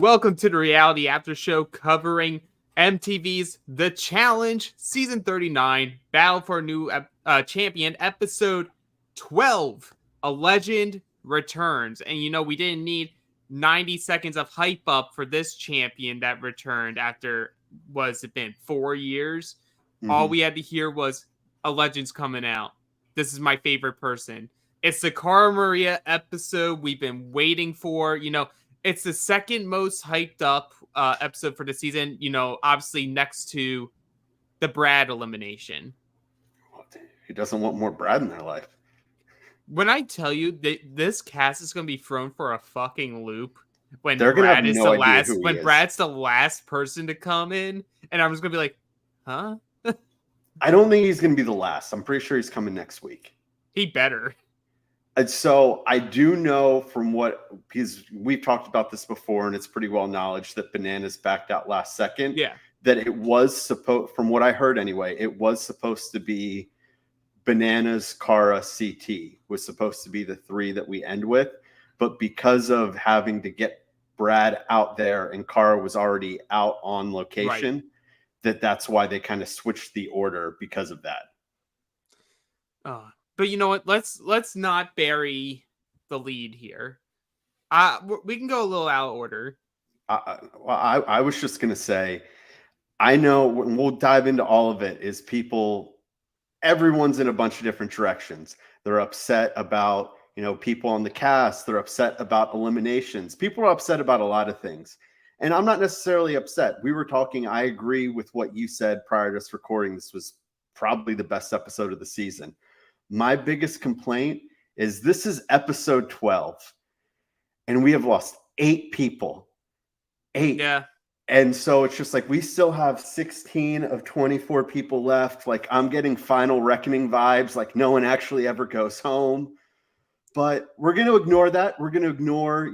Welcome to the Reality After Show covering MTV's The Challenge, Season 39, Battle for a New Champion, Episode 12, A Legend Returns. And we didn't need 90 seconds of hype up for this champion that returned after, was it been 4 years? All we had to hear was, A Legend's coming out. This is my favorite person. It's the Cara Maria episode we've been waiting for, It's the second most hyped up episode for the season, obviously next to the Brad elimination. Who doesn't want more Brad in their life? When I tell you that this cast is going to be thrown for a fucking loop when They're Brad is no the last, when is. Brad's the last person to come in, and I'm just going to be like, huh? I don't think he's going to be the last. I'm pretty sure he's coming next week. He better. And so I do know because we've talked about this before and it's pretty well knowledge that Bananas backed out last second. Yeah. That it was from what I heard anyway, it was supposed to be Bananas, Cara, CT was supposed to be the three that we end with. But because of having to get Brad out there and Cara was already out on location, that's why they kind of switched the order because of that. But you know what? Let's not bury the lead here. We can go a little out of order. I was just going to say, I know we'll dive into all of it, is everyone's in a bunch of different directions. They're upset about, people on the cast. They're upset about eliminations. People are upset about a lot of things. And I'm not necessarily upset. We were talking, I agree with what you said prior to us recording. This was probably the best episode of the season. My biggest complaint is this is episode 12 and we have lost 8 people. 8. Yeah. And so it's just like, we still have 16 of 24 people left. Like, I'm getting Final Reckoning vibes. Like, no one actually ever goes home. But we're going to ignore that. We're going to ignore,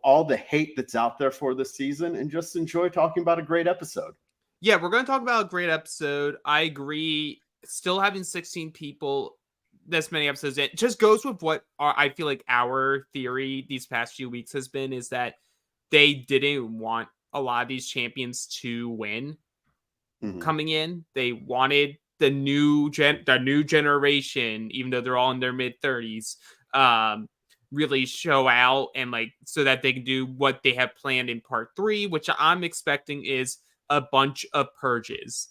all the hate that's out there for this season and just enjoy talking about a great episode. Yeah, we're going to talk about a great episode. I agree. Still having 16 people, this many episodes, it just goes with what I feel like our theory these past few weeks has been, is that they didn't want a lot of these champions to win coming in. They wanted the new generation, even though they're all in their mid-30s, really show out and so that they can do what they have planned in part 3, which I'm expecting is a bunch of purges.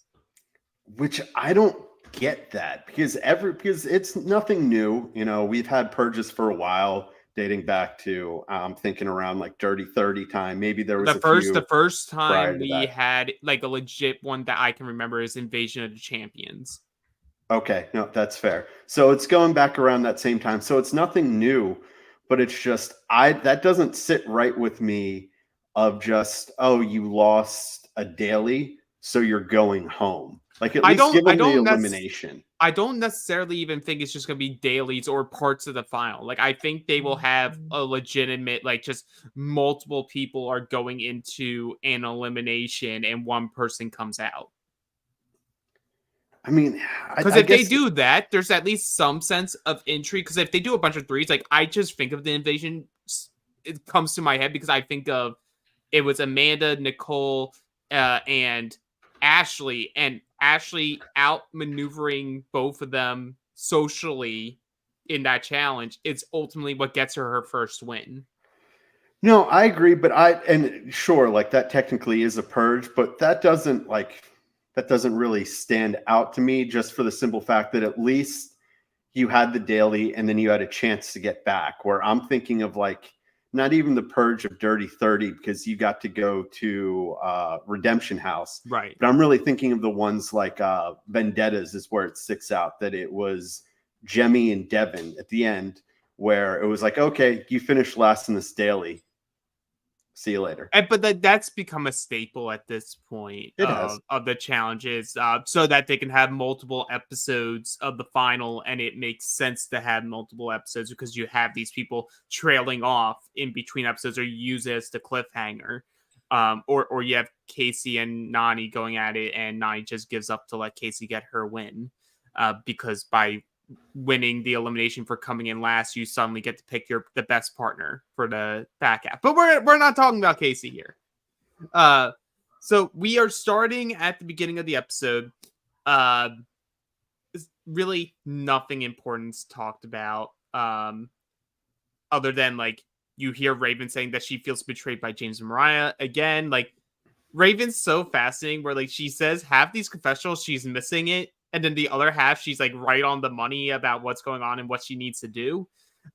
Which I don't get that because it's nothing new. We've had purges for a while, dating back to I'm thinking around like Dirty 30 time. Maybe there was the first time we had like a legit one that I can remember is Invasion of the Champions. Okay, no, that's fair. So it's going back around that same time. So it's nothing new, but it's just that doesn't sit right with me of just, oh, you lost a daily, so you're going home. Like, at least give them the elimination. I don't necessarily even think it's just going to be dailies or parts of the final. Like, I think they will have a legitimate, just multiple people are going into an elimination and one person comes out. I mean, because if they do that, there's at least some sense of intrigue. Because if they do a bunch of threes, I just think of the invasion, it comes to my head because I think of it was Amanda, Nicole, and Ashley, and Ashley outmaneuvering both of them socially in that challenge. It's ultimately what gets her first win. No, I agree, but sure, that technically is a purge, but that doesn't really stand out to me, just for the simple fact that at least you had the daily and then you had a chance to get back, where I'm thinking of not even the purge of Dirty 30 because you got to go to Redemption House. Right. But I'm really thinking of the ones like Vendettas is where it sticks out, that it was Jemmy and Devin at the end, where it was like, okay, you finished last in this daily. See you later. But that's become a staple at this point of the challenges, so that they can have multiple episodes of the final, and it makes sense to have multiple episodes because you have these people trailing off in between episodes, or you use it as the cliffhanger, or you have Casey and Nani going at it, and Nani just gives up to let Casey get her win, because by winning the elimination for coming in last, you suddenly get to pick the best partner for the back half. But we're not talking about Casey here. So we are starting at the beginning of the episode. Really nothing important's talked about. Other than like you hear Raven saying that she feels betrayed by James and Mariah again. Like Raven's so fascinating where like she says half these confessionals she's missing it, and then the other half she's like right on the money about what's going on and what she needs to do.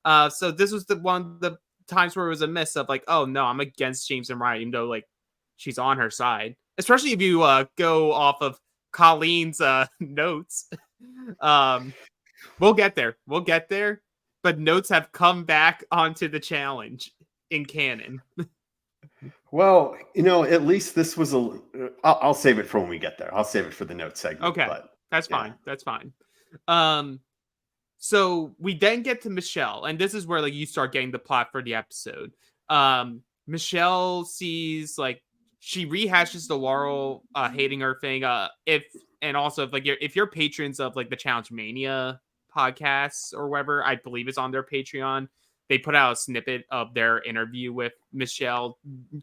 So this was the one of the times where it was a miss of like, oh no, I'm against James and Mariah, even though like she's on her side. Especially if you go off of Colleen's notes. We'll get there. But notes have come back onto the challenge in canon. Well, at least this was I'll save it for when we get there. I'll save it for the note segment. Okay, but, that's fine. That's fine. So we then get to Montchal, and this is where like you start getting the plot for the episode. Montchal sees like she rehashes the Laurel hating her thing. If you're patrons of like the Challenge Mania podcasts or whatever, I believe it's on their Patreon. They put out a snippet of their interview with Montchal,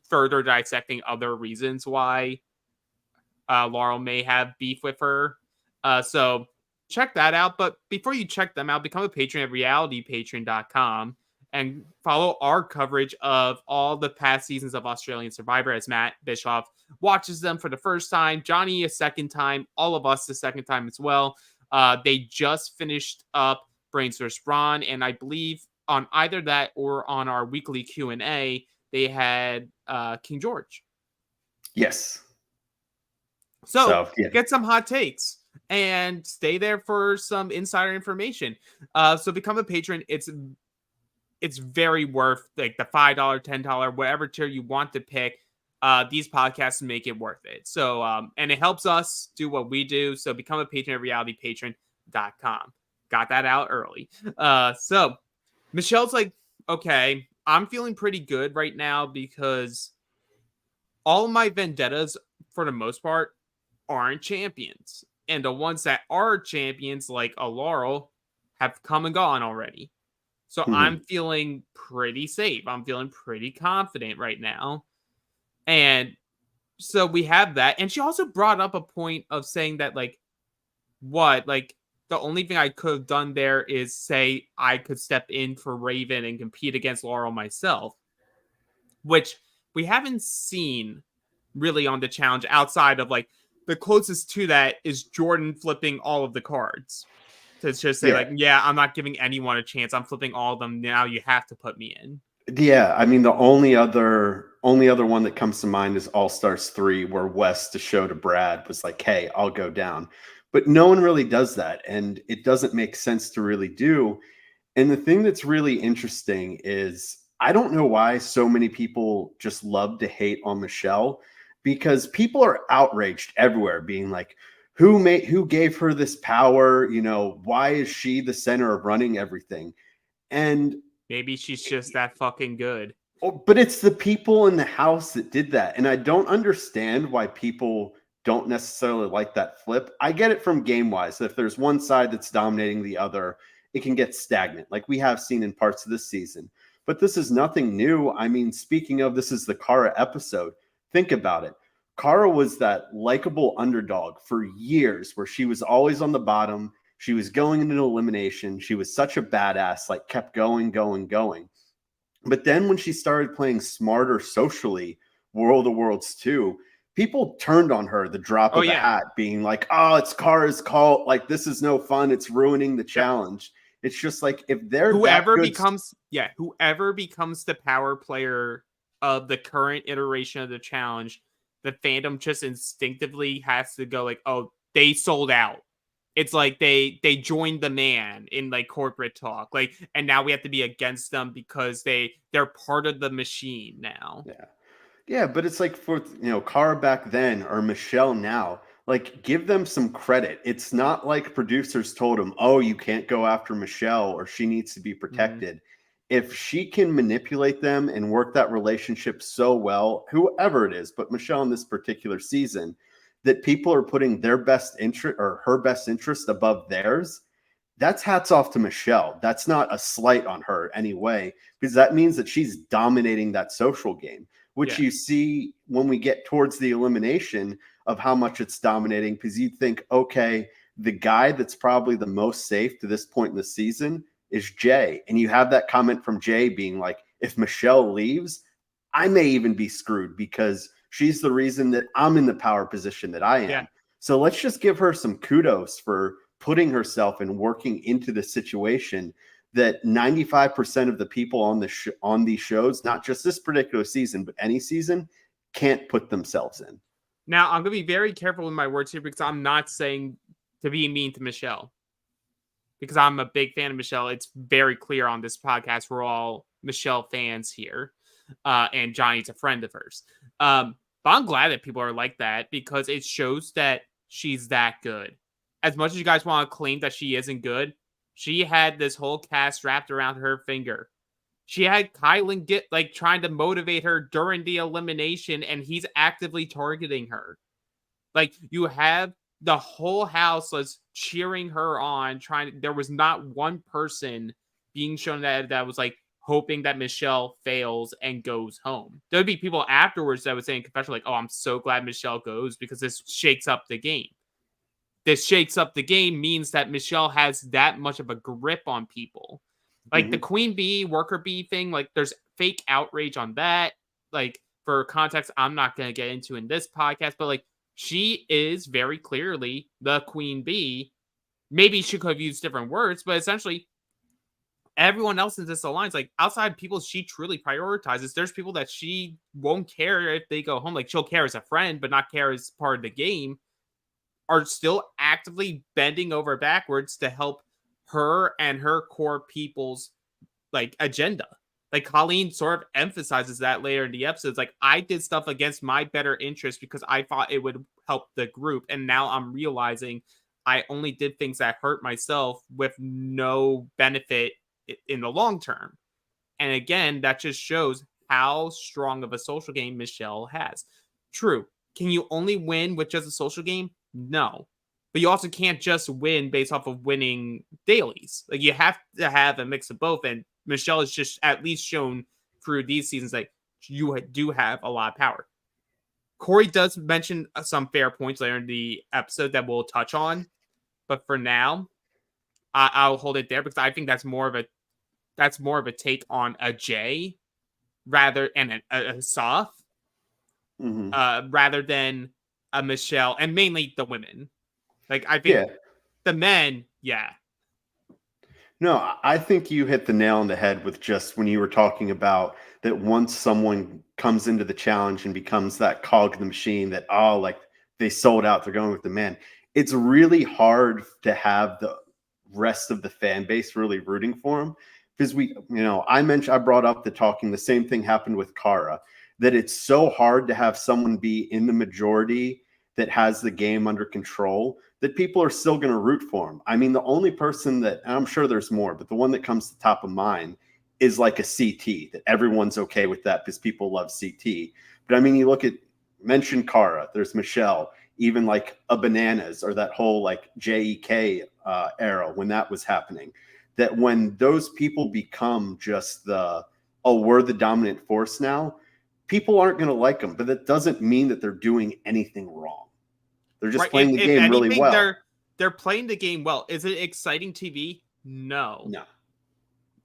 further dissecting other reasons why Laurel may have beef with her. So check that out. But before you check them out, become a patron at realitypatron.com and follow our coverage of all the past seasons of Australian Survivor as Matt Bischoff watches them for the first time, Johnny a second time, all of us the second time as well. They just finished up Brains vs. Brawn, and I believe on either that or on our weekly Q&A, they had King George. Yes. So get some hot takes and stay there for some insider information. So become a patron. It's very worth like the $5, $10, whatever tier you want to pick. These podcasts make it worth it. So, and it helps us do what we do. So become a patron at realitypatron.com. Got that out early. So Montchal's like, okay, I'm feeling pretty good right now because all of my vendettas, for the most part, aren't champions. And the ones that are champions, like a Laurel, have come and gone already. So I'm feeling pretty safe. I'm feeling pretty confident right now. And so we have that. And she also brought up a point of saying that, like, the only thing I could have done there is say I could step in for Raven and compete against Laurel myself, which we haven't seen really on the challenge outside of, like, the closest to that is Jordan flipping all of the cards. To just say, I'm not giving anyone a chance. I'm flipping all of them. Now you have to put me in. Yeah, I mean, the only other one that comes to mind is All Stars 3, where Wes, to show to Brad, was like, hey, I'll go down. But no one really does that, and it doesn't make sense to really do. And the thing that's really interesting is I don't know why so many people just love to hate on Montchal, because people are outraged everywhere, being like, who gave her this power? Why is she the center of running everything? And maybe she's just that fucking good. But it's the people in the house that did that. And I don't understand why people don't necessarily like that flip. I get it from game-wise. If there's one side that's dominating the other, it can get stagnant, like we have seen in parts of this season. But this is nothing new. I mean, speaking of, this is the Cara episode. Think about it. Cara was that likable underdog for years where she was always on the bottom. She was going into elimination. She was such a badass, like kept going. But then when she started playing smarter socially, World of Worlds 2, people turned on her the drop of the hat, being like, oh, it's Cara's cult. Like, this is no fun. It's ruining the challenge. It's just like, if they're whoever becomes the power player of the current iteration of the challenge, the fandom just instinctively has to go like, oh, they sold out. It's like they joined the man in like corporate talk, like, and now we have to be against them because they're part of the machine now. Yeah, but it's like for Cara back then or Montchal now, like, give them some credit. It's not like producers told them, oh, you can't go after Montchal or she needs to be protected. If she can manipulate them and work that relationship so well, whoever it is, but Montchal in this particular season, that people are putting their best interest or her best interest above theirs, that's hats off to Montchal. That's not a slight on her anyway, because that means that she's dominating that social game, which Yeah. you see when we get towards the elimination of how much it's dominating, because you think, okay, the guy that's probably the most safe to this point in the season is Jay. And you have that comment from Jay being like, if Montchal leaves, I may even be screwed because she's the reason that I'm in the power position that I am. Yeah. So let's just give her some kudos for putting herself and working into the situation that 95% of the people on on these shows, not just this particular season, but any season, can't put themselves in. Now, I'm going to be very careful with my words here because I'm not saying to be mean to Montchal, because I'm a big fan of Montchal. It's very clear on this podcast. We're all Montchal fans here. And Johnny's a friend of hers. But I'm glad that people are like that because it shows that she's that good. As much as you guys want to claim that she isn't good, she had this whole cast wrapped around her finger. She had Kylan get trying to motivate her during the elimination, and he's actively targeting her. Like, you have the whole house was cheering her on, there was not one person being shown that was like hoping that Montchal fails and goes home. There'd be people afterwards that would say in confession, like, oh, I'm so glad Montchal goes because this shakes up the game. This shakes up the game means that Montchal has that much of a grip on people. Like the Queen Bee, Worker Bee thing, like there's fake outrage on that. Like, for context, I'm not going to get into in this podcast, but like she is very clearly the Queen Bee. Maybe she could have used different words, but essentially everyone else in this alliance, like outside people she truly prioritizes, there's people that she won't care if they go home. Like she'll care as a friend, but not care as part of the game, are still actively bending over backwards to help her and her core people's like agenda. Like Colleen sort of emphasizes that later in the episodes. Like, I did stuff against my better interest because I thought it would help the group. And now I'm realizing I only did things that hurt myself with no benefit in the long term. And again, that just shows how strong of a social game Montchal has. True. Can you only win with just a social game? No. But you also can't just win based off of winning dailies. Like, you have to have a mix of both. And Montchal has just at least shown through these seasons that you do have a lot of power. Corey does mention some fair points later in the episode that we'll touch on. But for now, I'll hold it there because I think that's more of a take on a Jay rather and a Soph rather than a Montchal, and mainly the women. Like, I think the men, No, I think you hit the nail on the head with just when you were talking about that once someone comes into the challenge and becomes that cog in the machine that, oh, like they sold out, they're going with the man. It's really hard to have the rest of the fan base really rooting for him because I brought up the same thing happened with Kara, that it's so hard to have someone be in the majority that has the game under control that people are still going to root for him. I mean, the only person that, and I'm sure there's more, but the one that comes to the top of mind is like a CT, that everyone's okay with that because people love CT. But I mean, you mention Kara, there's Montchal, even like a Bananas or that whole like JEK era when that was happening, that when those people become just we're the dominant force now, people aren't going to like them, but that doesn't mean that they're doing anything wrong. They're just playing the game really well. They're playing the game well. Is it exciting TV? No. No.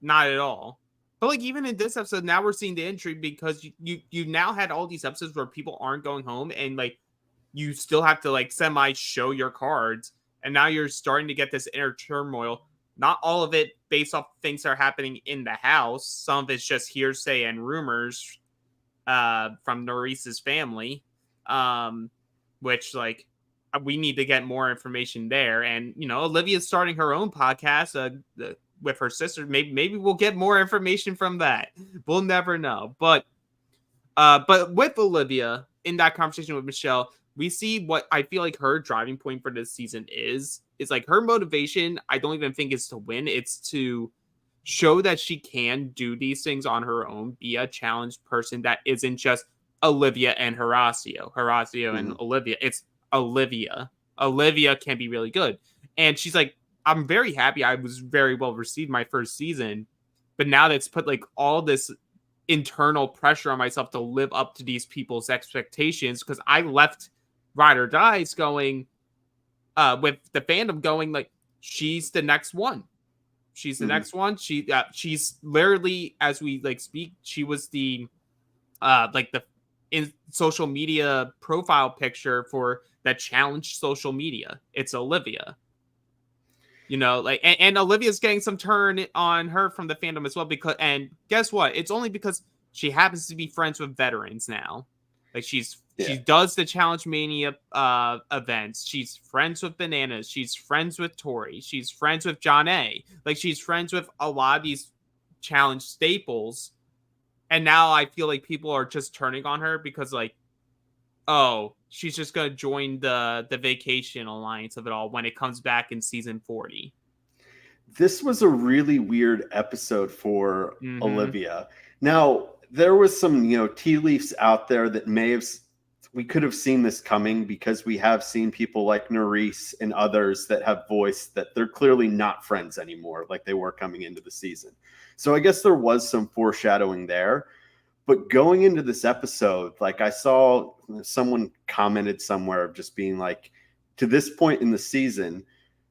Not at all. But like, even in this episode, now we're seeing the intrigue because you now had all these episodes where people aren't going home and like you still have to like semi show your cards, and now you're starting to get this inner turmoil. Not all of it based off things that are happening in the house. Some of it's just hearsay and rumors from Norice's family, which like we need to get more information there. And Olivia's starting her own podcast with her sister. Maybe we'll get more information from that. We'll never know. But with Olivia in that conversation with Montchal, we see what I feel like her driving point for this season is like her motivation. I don't even think is to win. It's to show that she can do these things on her own, be a challenged person that isn't just Olivia and Horacio and Olivia. It's Olivia. Olivia can be really good. And she's like, I'm very happy. I was very well received my first season, but now that's put like all this internal pressure on myself to live up to these people's expectations, because I left Ride or Dies going with the fandom going like, she's the next one. She's the Mhm. next one. She's literally, as we like speak, she was the like the in social media profile picture for that challenge social media. It's Olivia. You know, like, and Olivia's getting some turn on her from the fandom as well, because, and guess what? It's only because she happens to be friends with veterans now. Like, Yeah. she does the Challenge Mania events. She's friends with Bananas. She's friends with Tori. She's friends with John A. Like, she's friends with a lot of these challenge staples. And now I feel like people are just turning on her because, like, oh, she's just gonna join the vacation alliance of it all when it comes back in season 40. This was a really weird episode for Mm-hmm. Olivia. Now, there was some, tea leaves out there that we could have seen this coming, because we have seen people like Nerys and others that have voiced that they're clearly not friends anymore, like they were coming into the season. So I guess there was some foreshadowing there. But going into this episode, like, I saw someone commented somewhere of just being like, to this point in the season,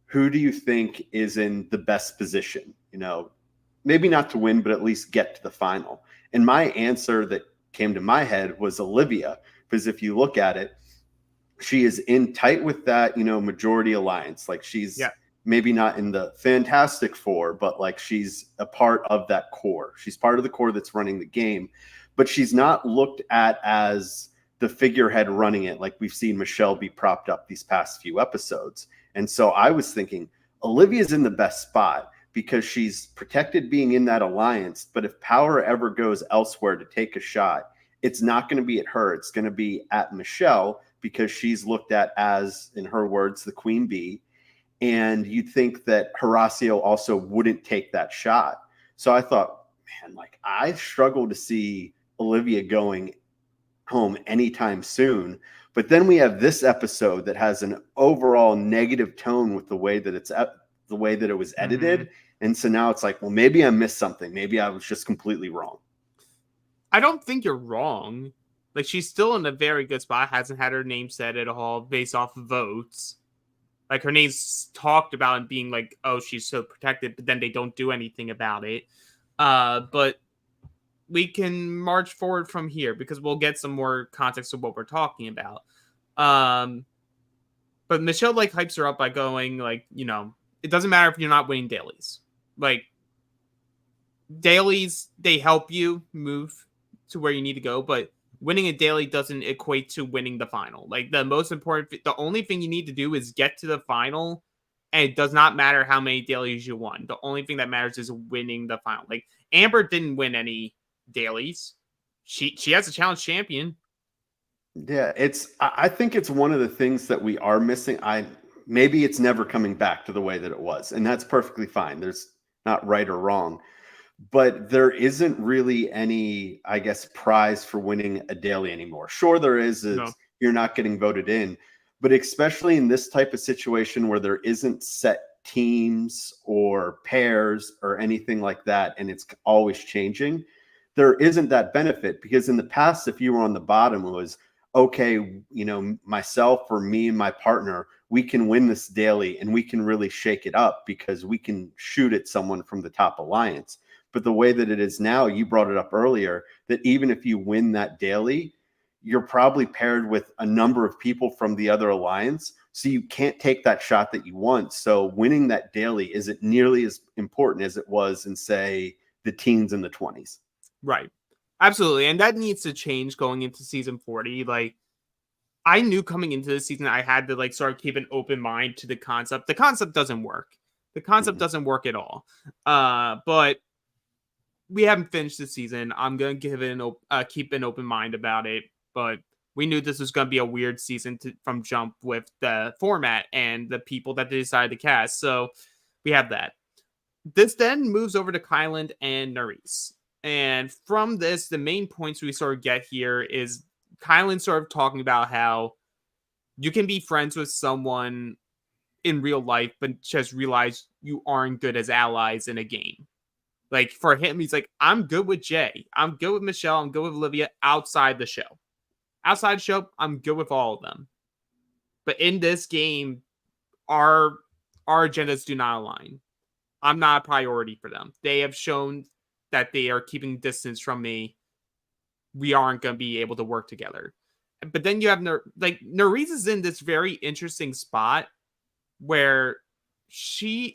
who do you think is in the best position? Maybe not to win, but at least get to the final. And my answer that came to my head was Olivia, because if you look at it, she is in tight with that, majority alliance. Like, she's Yeah. maybe not in the Fantastic Four, but like, she's a part of that core. She's part of the core that's running the game, but she's not looked at as the figurehead running it, like we've seen Montchal be propped up these past few episodes. And so I was thinking Olivia's in the best spot because she's protected being in that alliance. But if power ever goes elsewhere to take a shot, it's not going to be at her. It's going to be at Montchal, because she's looked at as, in her words, the queen bee. And you'd think that Horacio also wouldn't take that shot. So I thought, man, like, I struggle to see Olivia going home anytime soon. But then we have this episode that has an overall negative tone with the way that the way that it was Mm-hmm. edited. And so now it's like, well, maybe I missed something. Maybe I was just completely wrong. I don't think you're wrong. Like, she's still in a very good spot. Hasn't had her name said at all based off of votes. Like, her name's talked about and being like, oh, she's so protected, but then they don't do anything about it. But we can march forward from here because we'll get some more context of what we're talking about. But Montchal like hypes her up by going like, it doesn't matter if you're not winning dailies. Like, dailies, they help you move to where you need to go, but winning a daily doesn't equate to winning the final. Like, the only thing you need to do is get to the final, and it does not matter how many dailies you won. The only thing that matters is winning the final. Like, Amber didn't win any dailies. She has a challenge champion. Yeah, I think it's one of the things that we are missing. Maybe it's never coming back to the way that it was, and that's perfectly fine. There's not right or wrong, but there isn't really any, I guess, prize for winning a daily anymore. Sure, there is. No. It's you're not getting voted in, but especially in this type of situation where there isn't set teams or pairs or anything like that, and it's always changing, there isn't that benefit. Because in the past, if you were on the bottom, it was okay, myself or me and my partner, we can win this daily and we can really shake it up because we can shoot at someone from the top alliance. But the way that it is now, you brought it up earlier, that even if you win that daily, you're probably paired with a number of people from the other alliance. So you can't take that shot that you want. So winning that daily isn't nearly as important as it was in, say, the teens and the 20s. Right. Absolutely. And that needs to change going into season 40. Like, I knew coming into the season I had to like sort of keep an open mind to the concept. The concept doesn't work. The concept Mhm. doesn't work at all. But we haven't finished the season. I'm gonna keep an open mind about it. But we knew this was gonna be a weird season from jump with the format and the people that they decided to cast. So we have that. This then moves over to Kyland and Nerys. And from this, the main points we sort of get here is Kylan sort of talking about how you can be friends with someone in real life, but just realize you aren't good as allies in a game. Like for him, he's like, I'm good with Jay. I'm good with Montchal. I'm good with Olivia outside the show. Outside the show, I'm good with all of them. But in this game, our agendas do not align. I'm not a priority for them. They have shown that they are keeping distance from me. We aren't going to be able to work together. But then you have Nerys is in this very interesting spot where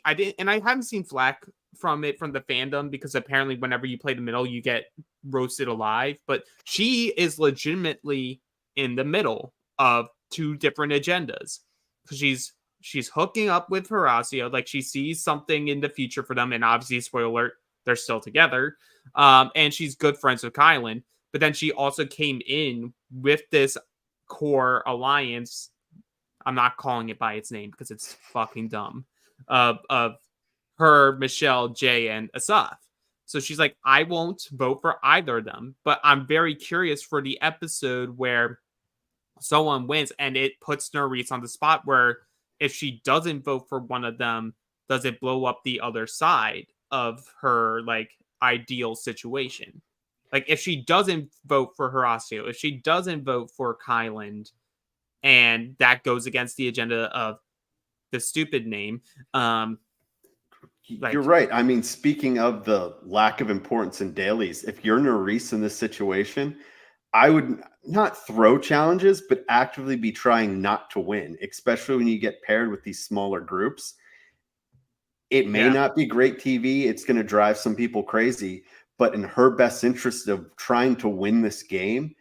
I haven't seen flack from the fandom because apparently whenever you play the middle you get roasted alive, but she is legitimately in the middle of two different agendas. She's hooking up with Horacio, like she sees something in the future for them, and obviously, spoiler alert, they're still together. And she's good friends with Kylan, but then she also came in with this core alliance. I'm not calling it by its name because it's fucking dumb. Of her, Montchal, Jay, and Asaf. So she's like, I won't vote for either of them, but I'm very curious for the episode where someone wins and it puts Nerys on the spot where if she doesn't vote for one of them, does it blow up the other side of her like ideal situation? Like if she doesn't vote for Horacio, if she doesn't vote for Kylan, and that goes against the agenda of the stupid name. You're right. I mean, speaking of the lack of importance in dailies, if you're Nerys in this situation, I would not throw challenges, but actively be trying not to win, especially when you get paired with these smaller groups. It may not be great TV. It's going to drive some people crazy, but in her best interest of trying to win this game,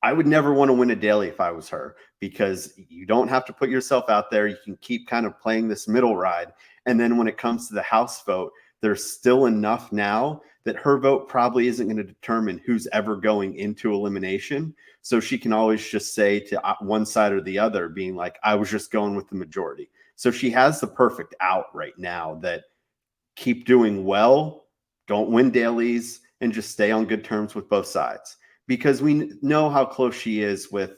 I would never want to win a daily if I was her, because you don't have to put yourself out there. You can keep kind of playing this middle ride. And then when it comes to the house vote, there's still enough now that her vote probably isn't going to determine who's ever going into elimination. So she can always just say to one side or the other, being like, I was just going with the majority. So she has the perfect out right now that keep doing well, don't win dailies, and just stay on good terms with both sides. Because we know how close she is with,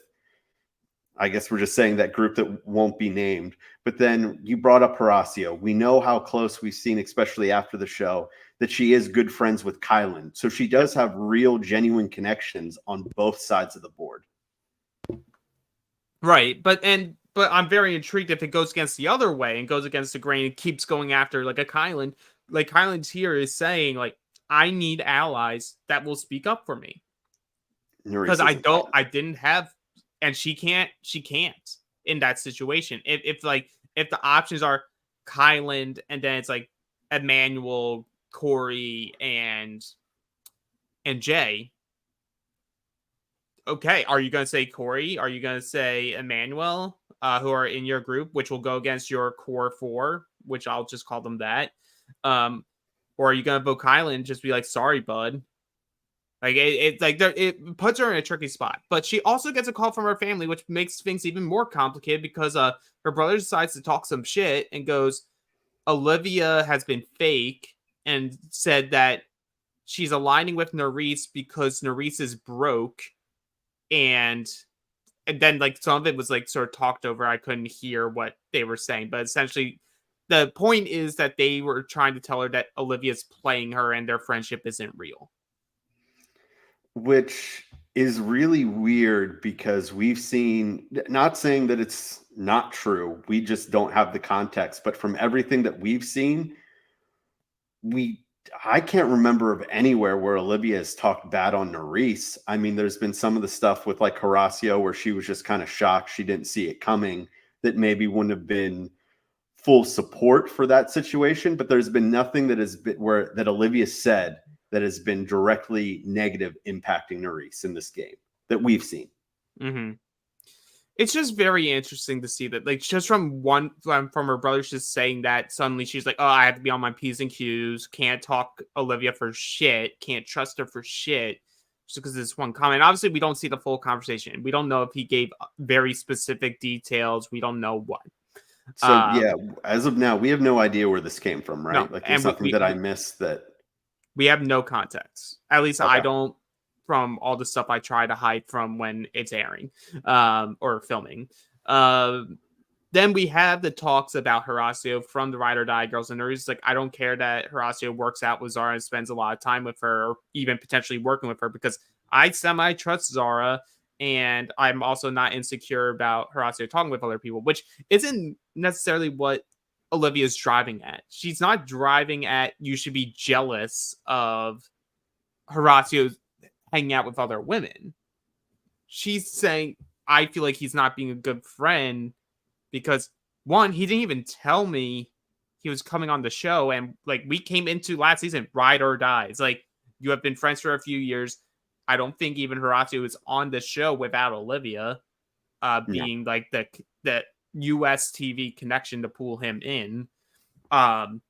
I guess we're just saying, that group that won't be named. But then you brought up Horacio. We know how close we've seen, especially after the show, that she is good friends with Kylan. So she does have real, genuine connections on both sides of the board. Right. But I'm very intrigued if it goes against the other way and goes against the grain and keeps going after like a Kylan. Like Kylan's here is saying, like, I need allies that will speak up for me. Because I didn't have, and she can't in that situation. If the options are Kylan and then it's like Emmanuel, Corey, and Jay. Okay, are you going to say Corey? Are you going to say Emmanuel, who are in your group, which will go against your core four, which I'll just call them that? Or are you going to vote Kylan and just be like, sorry, bud? Like it puts her in a tricky spot. But she also gets a call from her family, which makes things even more complicated because her brother decides to talk some shit and goes, Olivia has been fake and said that she's aligning with Nerys because Nerys is broke. And then like some of it was like sort of talked over. I couldn't hear what they were saying, but essentially the point is that they were trying to tell her that Olivia's playing her and their friendship isn't real. Which is really weird because we've seen, not saying that it's not true, we just don't have the context, but from everything that we've seen, I can't remember of anywhere where Olivia has talked bad on Nerys. I mean, there's been some of the stuff with like Horacio where she was just kind of shocked she didn't see it coming, that maybe wouldn't have been full support for that situation, but there's been nothing that has been that Olivia said that has been directly negative impacting Nerys in this game that we've seen. Mm-hmm. It's just very interesting to see that, like, just from her brother's just saying that suddenly she's like, oh, I have to be on my P's and Q's, can't talk Olivia for shit, can't trust her for shit, just because of this one comment. Obviously, we don't see the full conversation. We don't know if he gave very specific details. We don't know what. So yeah, as of now, we have no idea where this came from, right? No, like there's something that I missed that. We have no context. At least okay. I don't, from all the stuff I try to hide from when it's airing or filming. then we have the talks about Horacio from the Ride or Die Girls, and Nuri's like, I don't care that Horacio works out with Zara and spends a lot of time with her, or even potentially working with her, because I semi-trust Zara, and I'm also not insecure about Horacio talking with other people, which isn't necessarily what Olivia's driving at. She's not driving at, you should be jealous of Horacio hanging out with other women. She's saying, I feel like he's not being a good friend because, one, he didn't even tell me he was coming on the show, and like, we came into last season ride or die. It's like, you have been friends for a few years. I don't think even Horacio is on the show without Olivia No. being like the US TV connection to pull him in. Um,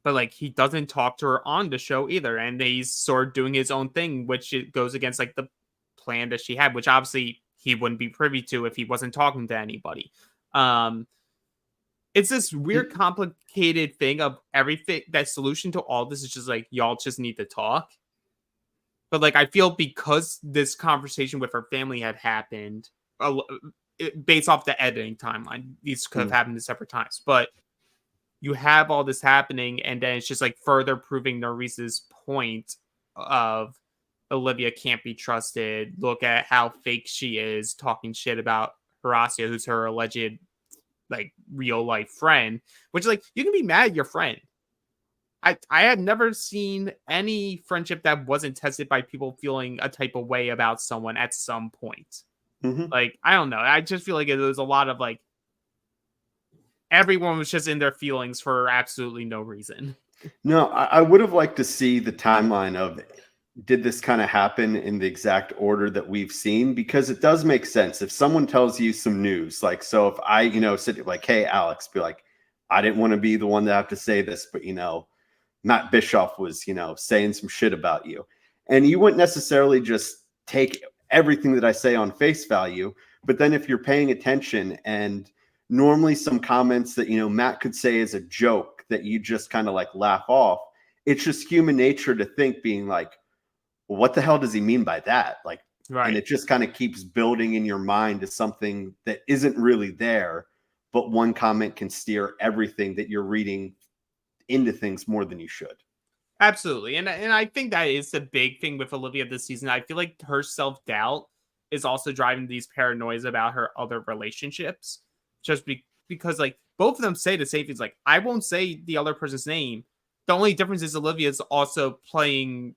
but like, he doesn't talk to her on the show either, and he's sort of doing his own thing, which it goes against like the plan that she had, which obviously he wouldn't be privy to if he wasn't talking to anybody. Um, it's this weird, complicated thing of everything. That solution to all this is just like, y'all just need to talk. But like, I feel because this conversation with her family had happened, based off the editing timeline, these could have happened at separate times. But you have all this happening, and then it's just like further proving Norice's point of Olivia can't be trusted. Look at how fake she is, talking shit about Horacio, who's her alleged like real life friend. Which, like, you can be mad at your friend. I had never seen any friendship that wasn't tested by people feeling a type of way about someone at some point. Mm-hmm. Like, I don't know. I just feel like it was a lot of like, everyone was just in their feelings for absolutely no reason. No, I would have liked to see the timeline of, did this kind of happen in the exact order that we've seen? Because it does make sense. If someone tells you some news, like, so if I, sit like, hey, Alex, be like, I didn't want to be the one to have to say this, but, Matt Bischoff was, saying some shit about you. And you wouldn't necessarily just take everything that I say on face value. But then if you're paying attention, and normally some comments that, Matt could say as a joke that you just kind of like laugh off, it's just human nature to think, being like, well, what the hell does he mean by that? Like, Right. And it just kind of keeps building in your mind as something that isn't really there, but one comment can steer everything that you're reading into things more than you should. Absolutely. And I think that is the big thing with Olivia this season. I feel like her self-doubt is also driving these paranoias about her other relationships. Just because like both of them say the same things, like, I won't say the other person's name. The only difference is Olivia's also playing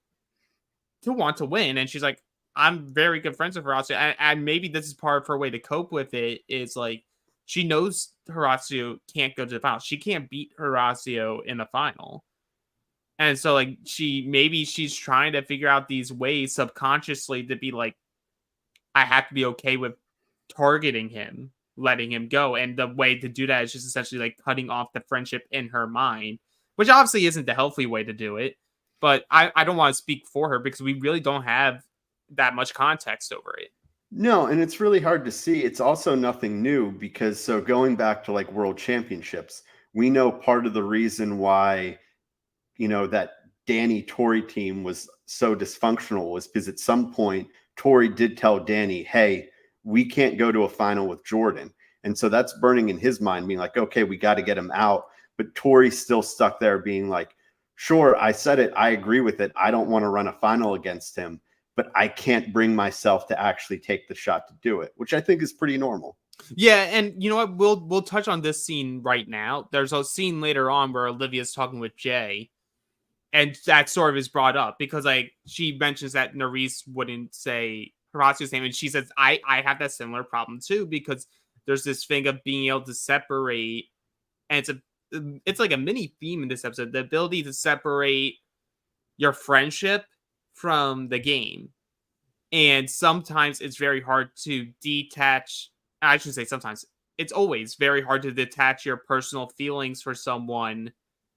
to want to win, and she's like, I'm very good friends with Horacio, and maybe this is part of her way to cope with it, is like, she knows Horacio can't go to the final. She can't beat Horacio in the final. And so like, she's trying to figure out these ways subconsciously to be like, I have to be okay with targeting him, letting him go. And the way to do that is just essentially like cutting off the friendship in her mind, which obviously isn't the healthy way to do it. But I don't want to speak for her because we really don't have that much context over it. No, and it's really hard to see. It's also nothing new, because so going back to like world championships, we know part of the reason why, that Danny Tori team was so dysfunctional was because at some point Tori did tell Danny, hey, we can't go to a final with Jordan. And so that's burning in his mind, being like, okay, we got to get him out. But Tori's still stuck there being like, sure, I said it. I agree with it. I don't want to run a final against him, but I can't bring myself to actually take the shot to do it, which I think is pretty normal. Yeah, and you know what? We'll touch on this scene right now. There's a scene later on where Olivia's talking with Jay, and that sort of is brought up because like, she mentions that Narice wouldn't say Horacio's name, and she says, I have that similar problem too, because there's this thing of being able to separate, and it's like a mini theme in this episode, the ability to separate your friendship from the game. And sometimes it's very hard to detach. I shouldn't say sometimes. It's always very hard to detach your personal feelings for someone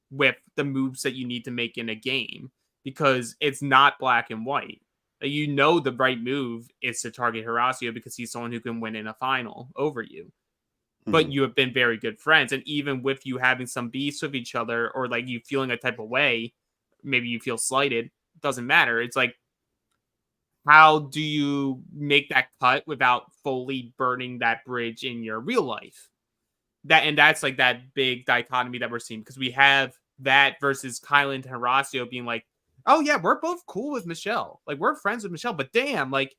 with the moves that you need to make in a game, because it's not black and white. The right move is to target Horacio because he's someone who can win in a final over you. But you have been very good friends. And even with you having some beefs with each other, or like you feeling a type of way, maybe you feel slighted, doesn't matter. It's like, how do you make that cut without fully burning that bridge in your real life? that's like that big dichotomy that we're seeing, because we have that versus Kylan and Horacio being like, oh yeah, we're both cool with Montchal, like we're friends with Montchal, but damn, like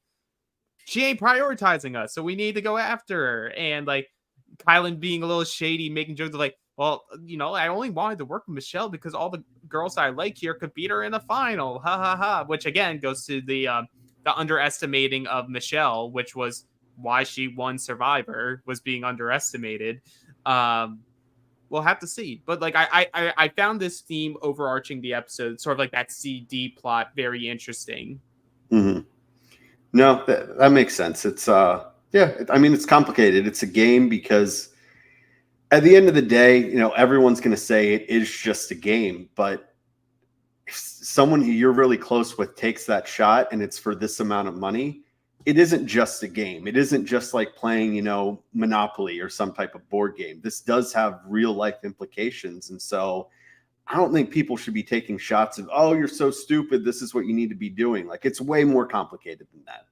she ain't prioritizing us, so we need to go after her. And like Kylan being a little shady, making jokes of like, well, I only wanted to work with Montchal because all the girls I like here could beat her in the final, ha ha ha. Which again goes to the underestimating of Montchal, which was why she won Survivor, was being underestimated. We'll have to see. But like I found this theme overarching the episode, sort of like that CD plot, very interesting. Mm-hmm. No, that makes sense. It's I mean, it's complicated. It's a game because at the end of the day, everyone's going to say it is just a game, but if someone who you're really close with takes that shot and it's for this amount of money, it isn't just a game. It isn't just like playing, Monopoly or some type of board game. This does have real life implications. And so I don't think people should be taking shots of, oh, you're so stupid, this is what you need to be doing. Like, it's way more complicated than that.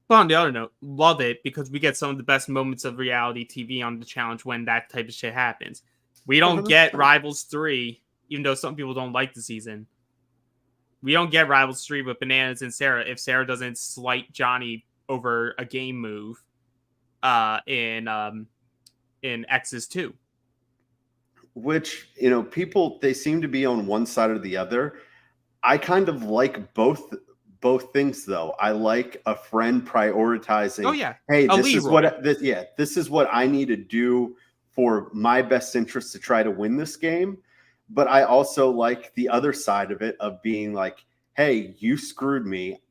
But on the other note, love it because we get some of the best moments of reality TV on the challenge when that type of shit happens. We don't get Rivals 3, even though some people don't like the season. We don't get Rivals 3 with Bananas and Sarah if Sarah doesn't slight Johnny over a game move in X's 2. Which, people, they seem to be on one side or the other. I kind of like both things, though. I like a friend prioritizing. Oh yeah, hey, this is what I need to do for my best interest to try to win this game. But I also like the other side of it, of being like, hey, you screwed me.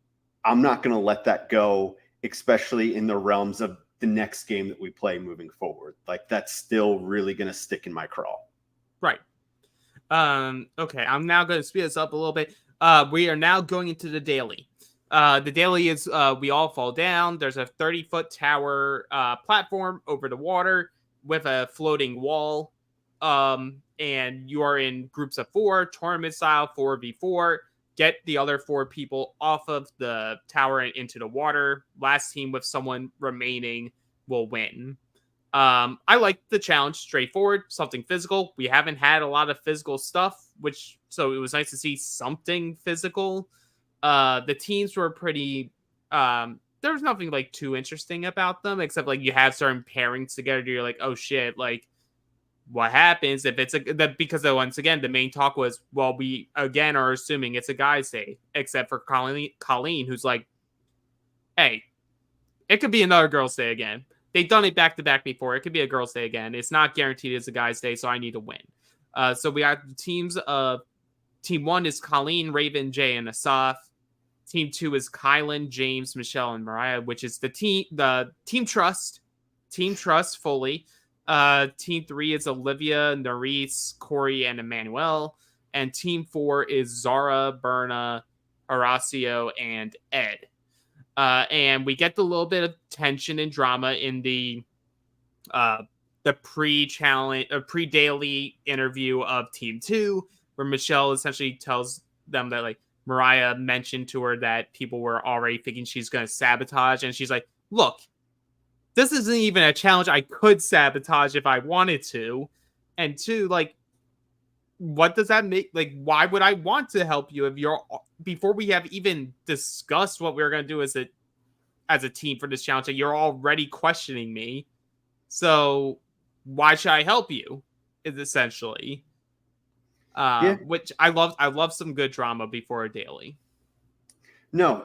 I'm not going to let that go, especially in the realms of the next game that we play moving forward. Like, that's still really going to stick in my craw. Right. Okay, I'm now going to speed this up a little bit. We are now going into the daily. The daily is we all fall down. There's a 30-foot tower platform over the water with a floating wall. And you are in groups of 4, tournament style, 4v4. Get the other 4 people off of the tower and into the water. Last team with someone remaining will win. I like the challenge, straightforward, something physical. We haven't had a lot of physical stuff, so it was nice to see something physical. The teams were pretty, there was nothing like too interesting about them, except like you have certain pairings together. You're like, oh shit, like what happens if it's because once again, the main talk was, well, we again are assuming it's a guy's day, except for Colleen, who's like, hey, it could be another girl's day again. They've done it back to back before. It could be a girl's day again. It's not guaranteed it's a guy's day, so I need to win. So we have the teams of Team 1 is Colleen, Raven, Jay, and Asaf. Team 2 is Kylan, James, Montchal, and Mariah, which is the Team Trust. Team Trust fully. Team 3 is Olivia, Nerys, Corey, and Emmanuel. And Team 4 is Zara, Berna, Horacio, and Ed. And we get the little bit of tension and drama in the pre-challenge, pre-daily interview of Team 2, where Montchal essentially tells them that like Mariah mentioned to her that people were already thinking she's going to sabotage, and she's like, "Look, this isn't even a challenge I could sabotage if I wanted to." And 2, like, what does that make? Like, why would I want to help you if you're, before we have even discussed what we're going to do as a team for this challenge, you're already questioning me? So why should I help you? Is essentially, which I love some good drama before a daily. No,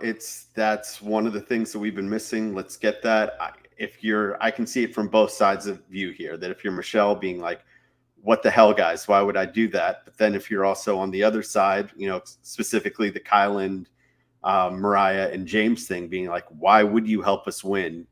that's one of the things that we've been missing. Let's get that. I can see it from both sides of view here, that if you're Montchal being like, what the hell, guys, why would I do that? But then if you're also on the other side, specifically the Kylan, Mariah, and James thing, being like, why would you help us win?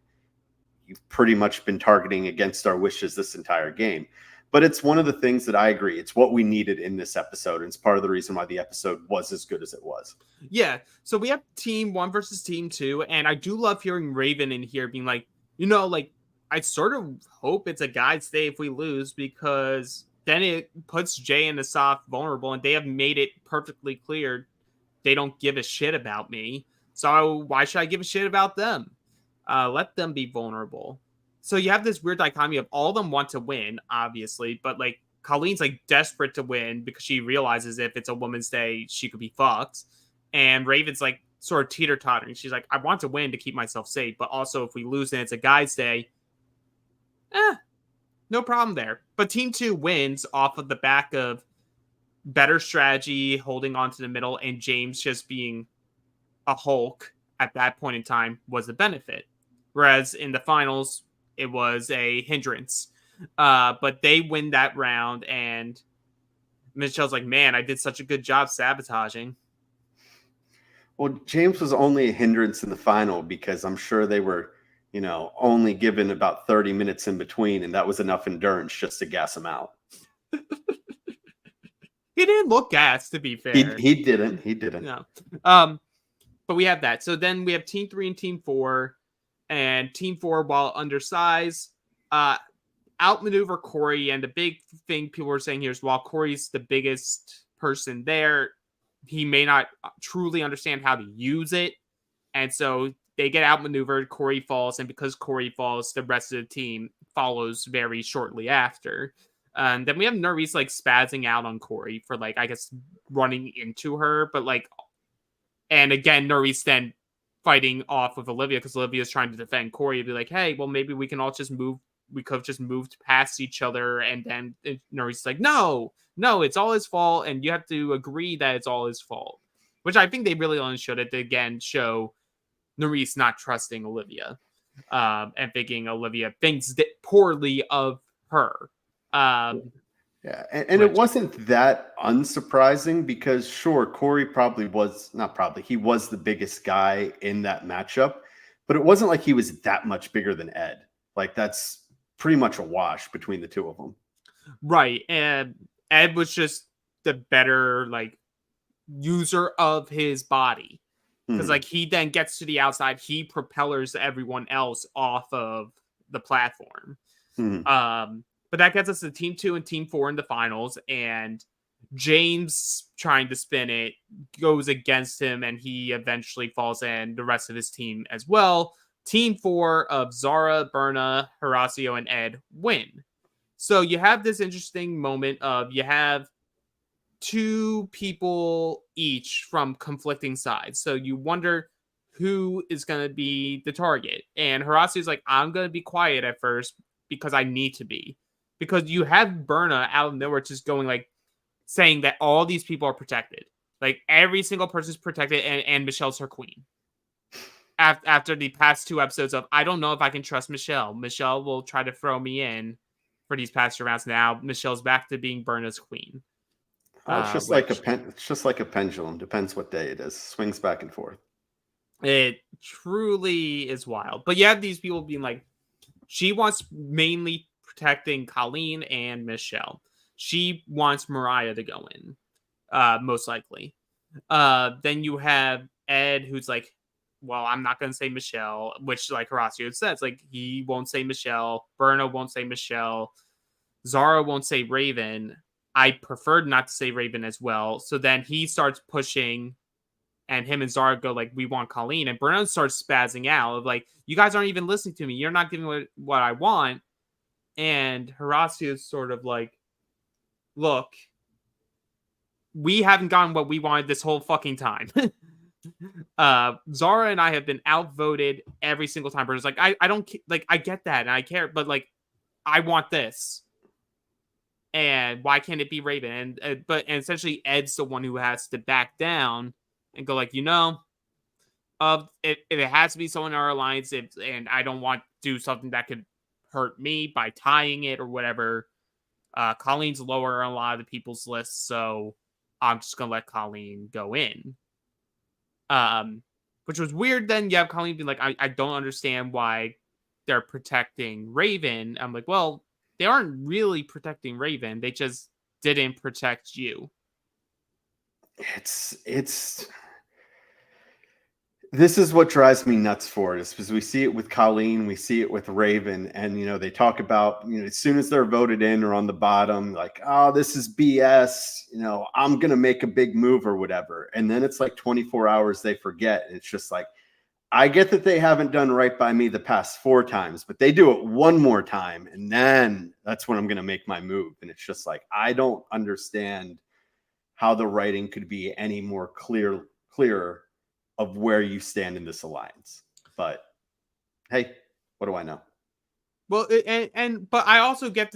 You've pretty much been targeting against our wishes this entire game. But it's one of the things that I agree. It's what we needed in this episode. And it's part of the reason why the episode was as good as it was. Yeah. So we have Team 1 versus Team 2. And I do love hearing Raven in here being like, like, I sort of hope it's a guy's day if we lose, because then it puts Jay and Asaf vulnerable, and they have made it perfectly clear they don't give a shit about me. So why should I give a shit about them? Let them be vulnerable. so you have this weird dichotomy of all of them want to win, obviously, but like Colleen's like desperate to win because she realizes if it's a woman's day, she could be fucked. And Raven's like sort of teeter tottering. She's like, I want to win to keep myself safe, but also if we lose and it's a guy's day, no problem there. But Team 2 wins off of the back of better strategy, holding on to the middle, and James just being a Hulk at that point in time was the benefit. Whereas in the finals, it was a hindrance. But they win that round, and Michelle's like, man, I did such a good job sabotaging. Well, James was only a hindrance in the final because I'm sure they were, only given about 30 minutes in between, and that was enough endurance just to gas him out. He didn't look gassed, to be fair. He didn't. No. But we have that. So then we have Team 3 and Team 4. And Team 4, while undersized, outmaneuver Corey. And the big thing people are saying here is while Corey's the biggest person there, he may not truly understand how to use it. And so they get outmaneuvered. Corey falls. And because Corey falls, the rest of the team follows very shortly after. And then we have Nerys like spazzing out on Corey for like, I guess, running into her. But like, and again, Nerys then fighting off with Olivia because Olivia's trying to defend Corey and be like, hey, well, maybe we can all just move. We could have just moved past each other. And then Nerys like, no, it's all his fault. And you have to agree that it's all his fault, which I think they really only showed it to, again, show Nerys not trusting Olivia and thinking Olivia thinks poorly of her. Yeah, and it wasn't that unsurprising because sure, Corey he was the biggest guy in that matchup, but it wasn't like he was that much bigger than Ed. Like that's pretty much a wash between the two of them. Right. And Ed was just the better like user of his body. Because like he then gets to the outside, he propellers everyone else off of the platform. But that gets us to Team 2 and Team 4 in the finals, and James trying to spin it goes against him, and he eventually falls in. The rest of his team as well. Team 4 of Zara, Berna, Horacio, and Ed win. So you have this interesting moment of you have two people each from conflicting sides. So you wonder who is going to be the target. And Horacio's like, I'm going to be quiet at first because I need to be. Because you have Berna out of nowhere just going like, saying that all these people are protected. Like every single person's protected and Michelle's her queen. After the past 2 episodes of, I don't know if I can trust Michelle. Michelle will try to throw me in for these past 2 rounds. Now Michelle's back to being Berna's queen. It's just like a pendulum. Depends what day it is. Swings back and forth. It truly is wild. But you have these people being like, she wants mainly protecting Colleen and Michelle. She wants Mariah to go in, most likely. Then you have Ed, who's like, well, I'm not going to say Michelle, which like Horacio says, like he won't say Michelle. Berna won't say Michelle. Zara won't say Raven. I preferred not to say Raven as well. So then he starts pushing, and him and Zara go like, we want Colleen. And Berna starts spazzing out of like, you guys aren't even listening to me. You're not giving me what I want. And Horacio is sort of like, look, we haven't gotten what we wanted this whole fucking time. Zara and I have been outvoted every single time. Berna's like, I don't like, I get that and I care, but like, I want this. And why can't it be Raven? And essentially Ed's the one who has to back down and go like, if it has to be someone in our alliance, and I don't want to do something that could hurt me by tying it or whatever. Colleen's lower on a lot of the people's lists, so I'm just gonna let Colleen go in. Which was weird. Then you have Colleen being like, I don't understand why they're protecting Raven. I'm like, well, they aren't really protecting Raven. They just didn't protect you. This is what drives me nuts for it, is because we see it with Colleen, we see it with Raven, and they talk about as soon as they're voted in or on the bottom, like, oh, this is BS. I'm gonna make a big move or whatever, and then it's like 24 hours they forget, and it's just like, I get that they haven't done right by me the past 4 times, but they do it one more time, and then that's when I'm going to make my move. And it's just like, I don't understand how the writing could be any more clearer of where you stand in this alliance. But hey, what do I know? Well, but I also get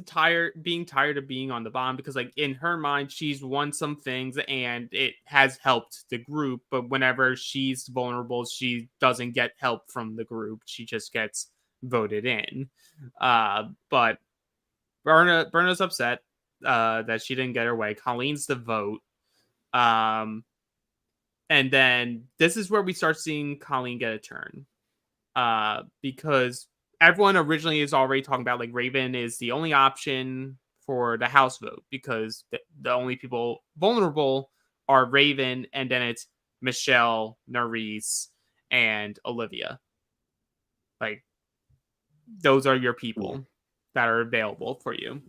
being tired of being on the bottom, because like in her mind, she's won some things and it has helped the group. But whenever she's vulnerable, she doesn't get help from the group. She just gets voted in. But Berna's upset that she didn't get her way. Colleen's the vote. And then this is where we start seeing Colleen get a turn. Because everyone originally is already talking about like Raven is the only option for the House vote, because the only people vulnerable are Raven, and then it's Michelle, Nerys, and Olivia. Like, those are your people that are available for you.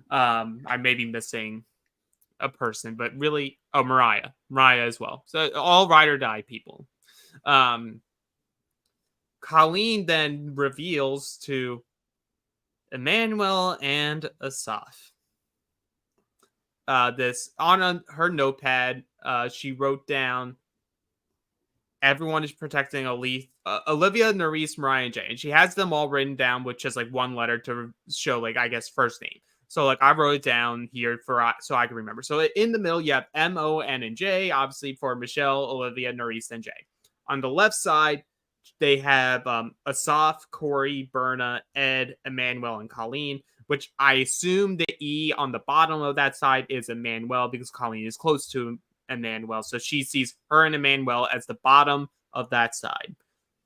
I may be missing a person, but really, Mariah as well. So all ride or die people. Colleen then reveals to Emmanuel and Asaf. This on her notepad, she wrote down, everyone is protecting Olivia, Nerys, Mariah, and Jay, and she has them all written down with just like one letter to show, like, I guess, first name. So like I wrote it down here so I can remember. So in the middle you have M, O, N, and J, obviously for Michelle, Olivia, Nerys, and Jay. On the left side, they have Asaf, Corey, Berna, Ed, Emmanuel, and Colleen, which I assume the E on the bottom of that side is Emmanuel, because Colleen is close to Emmanuel. So she sees her and Emmanuel as the bottom of that side.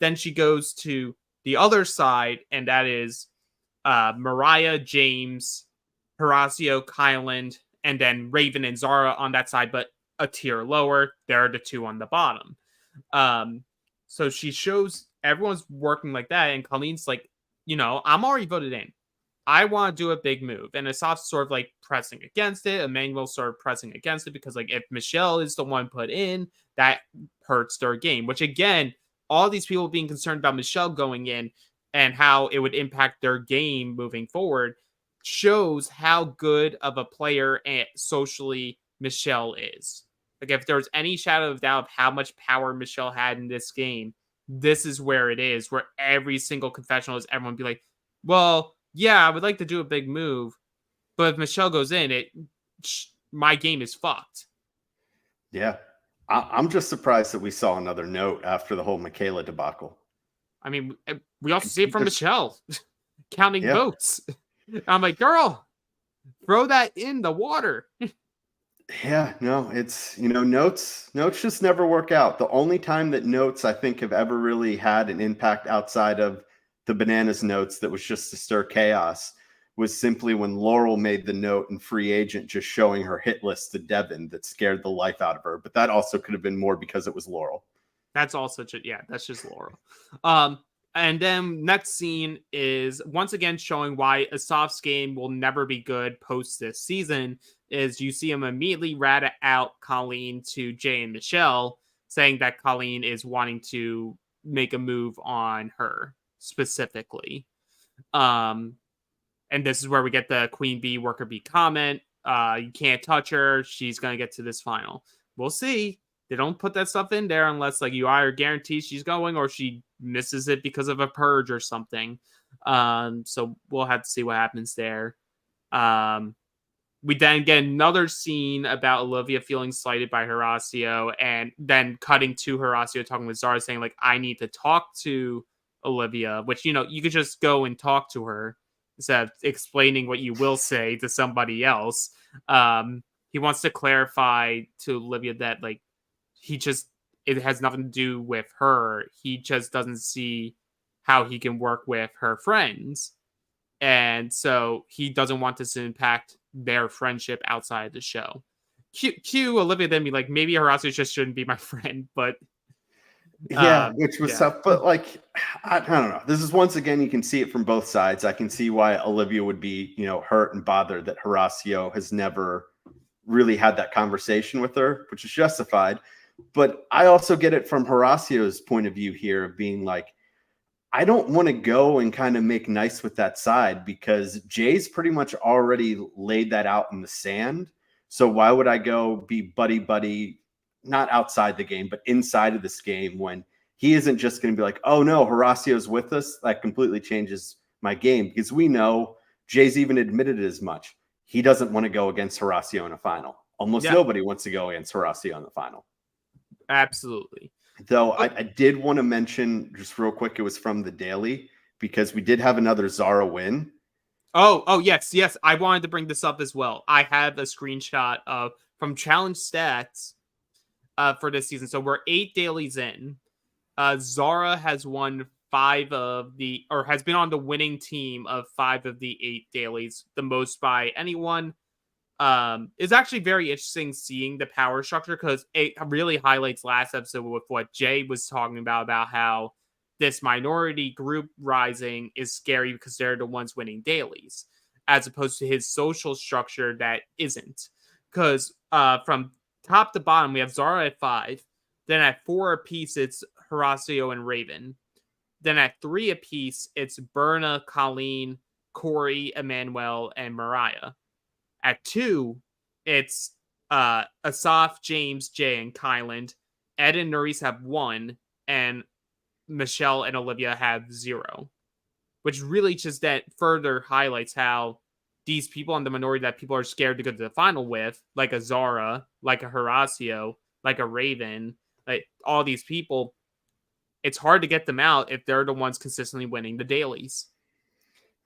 Then she goes to the other side, and that is Mariah, James, Horacio, Kyland, and then Raven and Zara on that side, but a tier lower. There are the two on the bottom. So she shows everyone's working like that, and Colleen's like, I'm already voted in. I want to do a big move. And Asaf's sort of like pressing against it. Emmanuel's sort of pressing against it, because like if Michelle is the one put in, that hurts their game. Which again, all these people being concerned about Michelle going in and how it would impact their game moving forward shows how good of a player and socially Michelle is. Like, if there's any shadow of doubt of how much power Michelle had in this game, this is where it is, where every single confessional is everyone be like, well, yeah, I would like to do a big move, but if Michelle goes in, my game is fucked. Yeah. I'm just surprised that we saw another note after the whole Michaela debacle. I mean, we also see it from Michelle counting votes. I'm like, girl, throw that in the water. Yeah, no, it's, notes just never work out. The only time that notes, I think, have ever really had an impact outside of the bananas notes that was just to stir chaos was simply when Laurel made the note in Free Agent, just showing her hit list to Devin, that scared the life out of her. But that also could have been more because it was Laurel. That's all that's just Laurel. And then next scene is once again showing why Asaf's game will never be good post this season. Is you see him immediately rat out Colleen to Jay and Michelle, saying that Colleen is wanting to make a move on her specifically. And this is where we get the Queen Bee, Worker Bee comment. You can't touch her. She's going to get to this final. We'll see. They don't put that stuff in there unless like you either guarantee she's going or she misses it because of a purge or something. So we'll have to see what happens there. We then get another scene about Olivia feeling slighted by Horacio, and then cutting to Horacio talking with Zara, saying like, I need to talk to Olivia, which, you could just go and talk to her instead of explaining what you will say to somebody else. He wants to clarify to Olivia that like, it has nothing to do with her. He just doesn't see how he can work with her friends. And so he doesn't want this to impact their friendship outside the show. Cue Olivia then be like, maybe Horacio just shouldn't be my friend, but which was tough. But like, I don't know. This is, once again, you can see it from both sides. I can see why Olivia would be, hurt and bothered that Horacio has never really had that conversation with her, which is justified. But I also get it from Horacio's point of view here of being like, I don't want to go and kind of make nice with that side because Jay's pretty much already laid that out in the sand. So why would I go be buddy buddy, not outside the game, but inside of this game when he isn't just going to be like, oh no, Horacio's with us? That completely changes my game because we know Jay's even admitted as much. He doesn't want to go against Horacio in a final. Almost Yeah, nobody wants to go against Horacio in the final. absolutely. Though But I did want to mention just real quick, it was from the Daily because we did have another Zara win. oh yes, I wanted to bring this up as well. I have a screenshot of from challenge stats for this season. So we're 8 dailies in. Zara has won 5 of the, or has been on the winning team of 5 of the 8 dailies, the most by anyone. It's actually very interesting seeing the power structure because it really highlights last episode with what Jay was talking about how this minority group rising is scary because they're the ones winning dailies, as opposed to his social structure that isn't. Because from top to bottom, we have Zara at 5. Then at 4 apiece, it's Horacio and Raven. Then at 3 apiece, it's Berna, Colleen, Corey, Emmanuel, and Mariah. At 2, it's Asaf, James, Jay, and Kyland. Ed and Nerys have 1, and Montchal and Olivia have 0. Which really just that further highlights how these people in the minority that people are scared to go to the final with, like a Zara, like a Horacio, like a Raven, like all these people, it's hard to get them out if they're the ones consistently winning the dailies.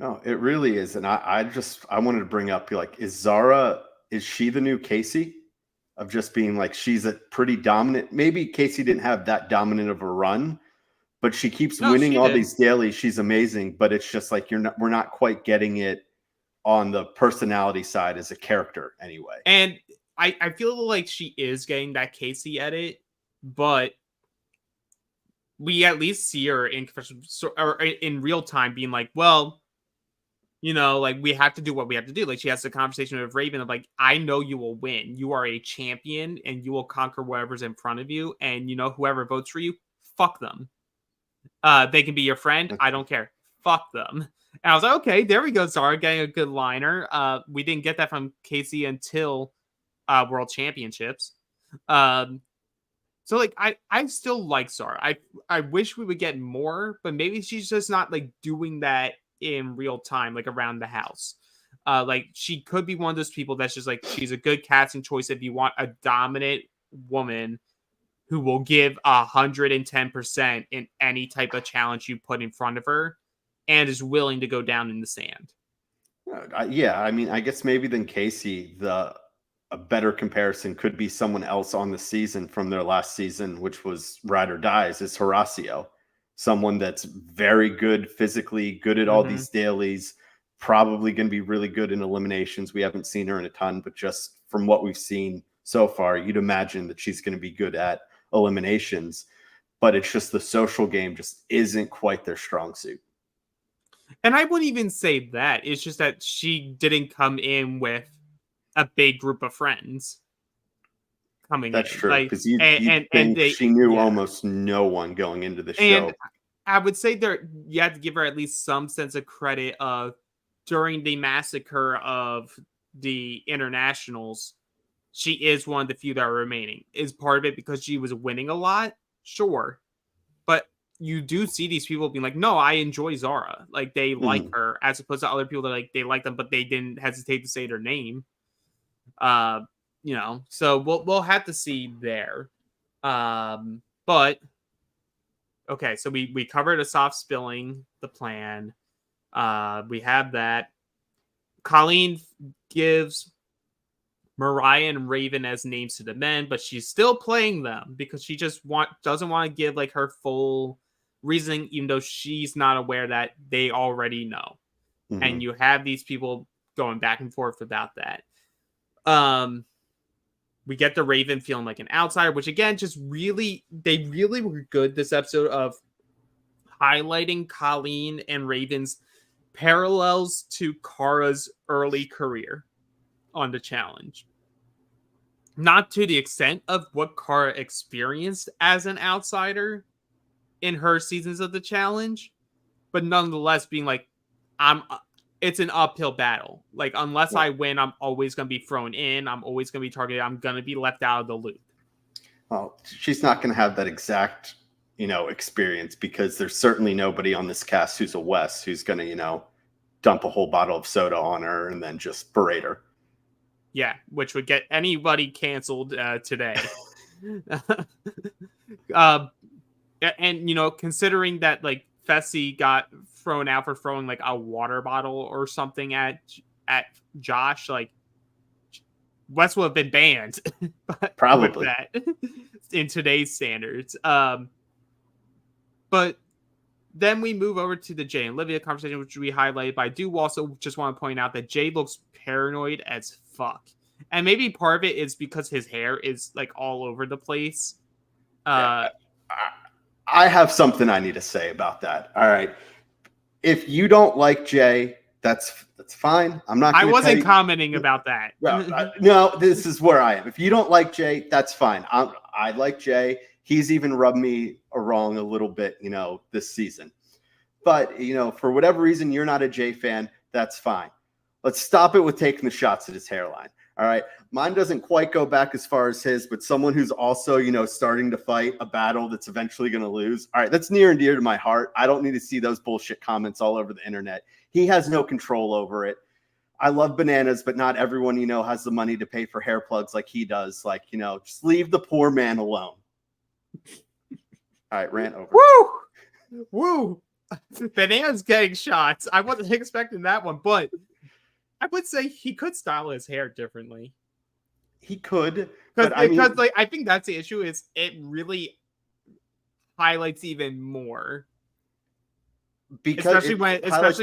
No, it really is. And I wanted to bring up like, is Zara, is she the new Casey? Of just being like, she's a pretty dominant. Maybe Casey didn't have that dominant of a run, but she keeps No, winning she all did. these dailies. She's amazing, but it's just like we're not quite getting it on the personality side as a character anyway. And I feel like she is getting that Casey edit, but we at least see her in or in real time being like, well, like we have to do what we have to do. Like she has a conversation with Raven of like, I know you will win. You are a champion and you will conquer whatever's in front of you. And whoever votes for you, fuck them. They can be your friend. I don't care. Fuck them. And I was like, okay, there we go. Zara getting a good liner. We didn't get that from Casey until World Championships. So like I still like Zara. I wish we would get more, but maybe she's just not like doing that in real time, like around the house. Like she could be one of those people that's just like she's a good casting choice if you want a dominant woman who will give 110% in any type of challenge you put in front of her and is willing to go down in the sand. Yeah, I mean, I guess maybe than Casey, a better comparison could be someone else on the season from their last season, which was Ride or Dies, is Horacio. Someone that's very good physically, good at all these dailies, probably going to be really good in eliminations. We haven't seen her in a ton, but just from what we've seen so far, you'd imagine that she's going to be good at eliminations. But it's just the social game just isn't quite their strong suit. And I wouldn't even say that. It's just that she didn't come in with a big group of friends coming That's in. true, Like because you'd and think they she knew yeah. almost no one going into the And show. I would say you have to give her at least some sense of credit of during the massacre of the internationals, she is one of the few that are remaining. Is part of it because she was winning a lot? Sure. But you do see these people being like, no, I enjoy Zara. Like they like Mhm. her, as opposed to other people that like they like them, but they didn't hesitate to say their name. So we'll have to see there. But okay, so we covered a soft spilling the plan. We have that. Colleen gives Mariah and Raven as names to the men, but she's still playing them because she just doesn't want to give like her full reasoning, even though she's not aware that they already know. And Mhm. you have these people going back and forth about that. We get the Raven feeling like an outsider, which again, they really were good this episode of highlighting Colleen and Raven's parallels to Kara's early career on the challenge. not to the extent of what Cara experienced as an outsider in her seasons of the challenge, but nonetheless being like, I'm. It's an uphill battle. Like, unless Well, I win, I'm always going to be thrown in. I'm always going to be targeted. I'm going to be left out of the loop. well, she's not going to have that exact, experience, because there's certainly nobody on this cast who's a Wes who's going to, dump a whole bottle of soda on her and then just berate her. Yeah, which would get anybody canceled today. uh, and considering that like Fessy got thrown out for throwing like a water bottle or something at Josh, like Wes would have been banned with Probably. that in today's standards. But then we move over to the Jay and Olivia conversation, which we highlighted. But I do also just want to point out that Jay looks paranoid as fuck. And maybe part of it is because his hair is like all over the place. Yeah. I have something I need to say about that. All right. If you don't like Jay, that's fine. I'm not. I wasn't commenting about that. No, this is where I am. If you don't like Jay, that's fine. I like Jay. He's even rubbed me wrong a little bit, this season. But, for whatever reason, you're not a Jay fan. That's fine. Let's stop it with taking the shots at his hairline. All right. Mine doesn't quite go back as far as his, but someone who's also, starting to fight a battle that's eventually going to lose. All right. That's near and dear to my heart. I don't need to see those bullshit comments all over the internet. He has no control over it. I love bananas, but not everyone, has the money to pay for hair plugs like he does. Like, just leave the poor man alone. All right, rant over. Woo! Woo! Bananas getting shots. I wasn't expecting that one, but I would say he could style his hair differently. He could, because I think that's the issue. Is it really highlights even more? Because especially